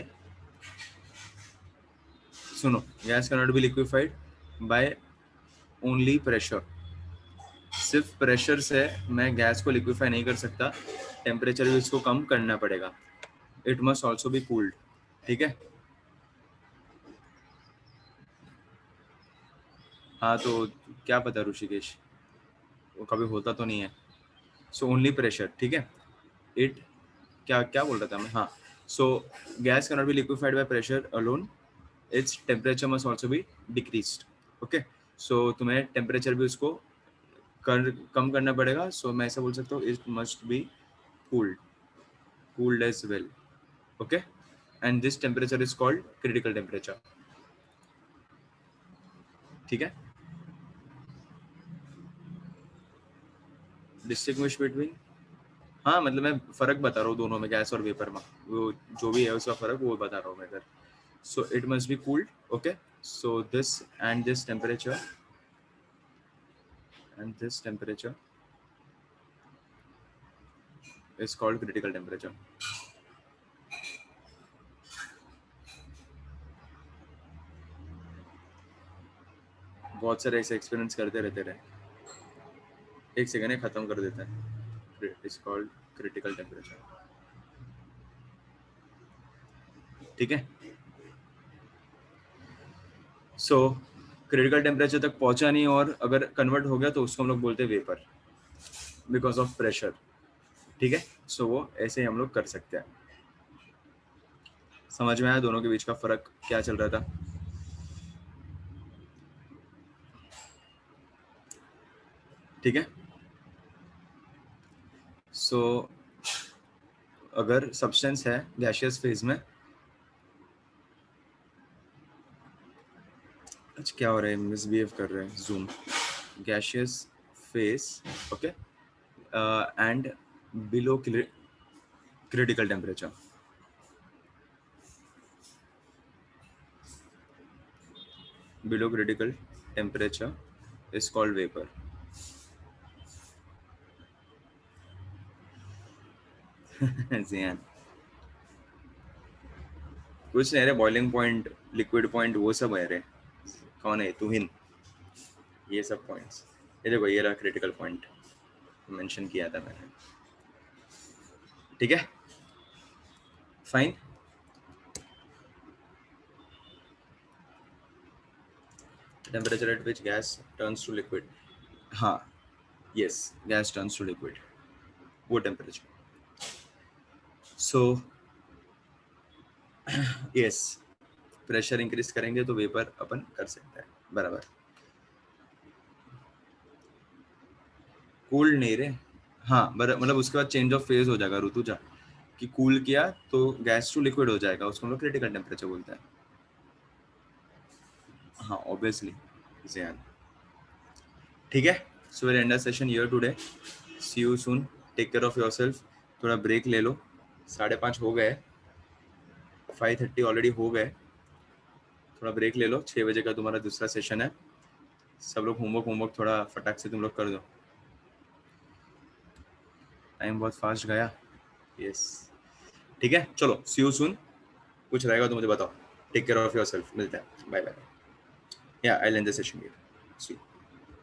सुनो, gas cannot be liquefied by only pressure. सिर्फ प्रेशर से मैं गैस को लिक्विफाई नहीं कर सकता, टेम्परेचर भी इसको कम करना पड़ेगा। It must also B cooled, ठीक है। हाँ तो क्या पता ऋषिकेश, वो कभी होता तो नहीं है। सो ओनली प्रेशर, ठीक है। इट क्या क्या बोल रहा था मैं, हाँ। So gas cannot be liquefied by pressure alone, its temperature must also be decreased, okay. सो तुम्हें टेम्परेचर भी उसको कम करना पड़ेगा। सो मैं ऐसा बोल सकता हूँ, it must be cooled, cooled as well, okay. And this temperature is called critical temperature, ठीक है। डिस्टिंग्विश बिटवीन, हाँ मतलब मैं फर्क बता रहा हूँ दोनों में, गैस और वेपर में, वो जो भी है उसका फर्क वो बता रहा हूँ मैं इधर। So it must be cooled, okay. So this and this temperature and this temperature is called critical temperature. बहुत सारे ऐसे एक्सपीरियंस करते रहते रहे। एक सेकंड है, खत्म कर देते हैं। इज कॉल्ड क्रिटिकल टेम्परेचर, ठीक है। सो क्रिटिकल टेम्परेचर तक पहुंचा नहीं और अगर कन्वर्ट हो गया तो उसको हम लोग बोलते हैं वेपर, बिकॉज ऑफ प्रेशर, ठीक है। सो वो ऐसे ही हम लोग कर सकते हैं। समझ में आया दोनों के बीच का फर्क क्या चल रहा था? ठीक है। सो अगर सब्सटेंस है गैशियस फेज में, अच्छा क्या हो रहा है, मिसबिहेव कर रहे हैं zoom, gaseous phase, okay, and below critical temperature, below critical temperature is called vapor. जियान कुछ नहीं रे, बॉइलिंग पॉइंट, लिक्विड पॉइंट, वो सब है रे। कौन है तुहिन, ये सब पॉइंट्स। ये देखो ये रहा क्रिटिकल पॉइंट, मेंशन किया था मैंने, ठीक है। Fine. Temperature at which gas turns to liquid, हाँ yes, gas turns to liquid, वो temperature. So yes, pressure increase करेंगे तो वेपर अपन कर सकते हैं, बराबर। कूल्ड नहीं रे, हाँ मतलब उसके बाद चेंज ऑफ फेज हो जाएगा ऋतुजा, कि कूल किया तो गैस टू लिक्विड हो जाएगा, उसको हम लोग क्रिटिकल टेम्परेचर बोलते हैं। हाँ ऑब्वियसली, ज़ियान। ठीक है, so will end the session here today, see you soon, take care of yourself, थोड़ा ब्रेक ले लो, 5:30 हो गए, 5:30 ऑलरेडी हो गए, थोड़ा ब्रेक ले लो, 6 बजे का तुम्हारा दूसरा सेशन है, सब लोग होमवर्क थोड़ा फटाक से तुम लोग कर दो, टाइम बहुत फास्ट गया। यस, ठीक है, चलो सी यू सून, कुछ रहेगा तो मुझे बताओ, टेक केयर ऑफ योरसेल्फ, मिलते हैं, bye bye, yeah I end the session here, see you.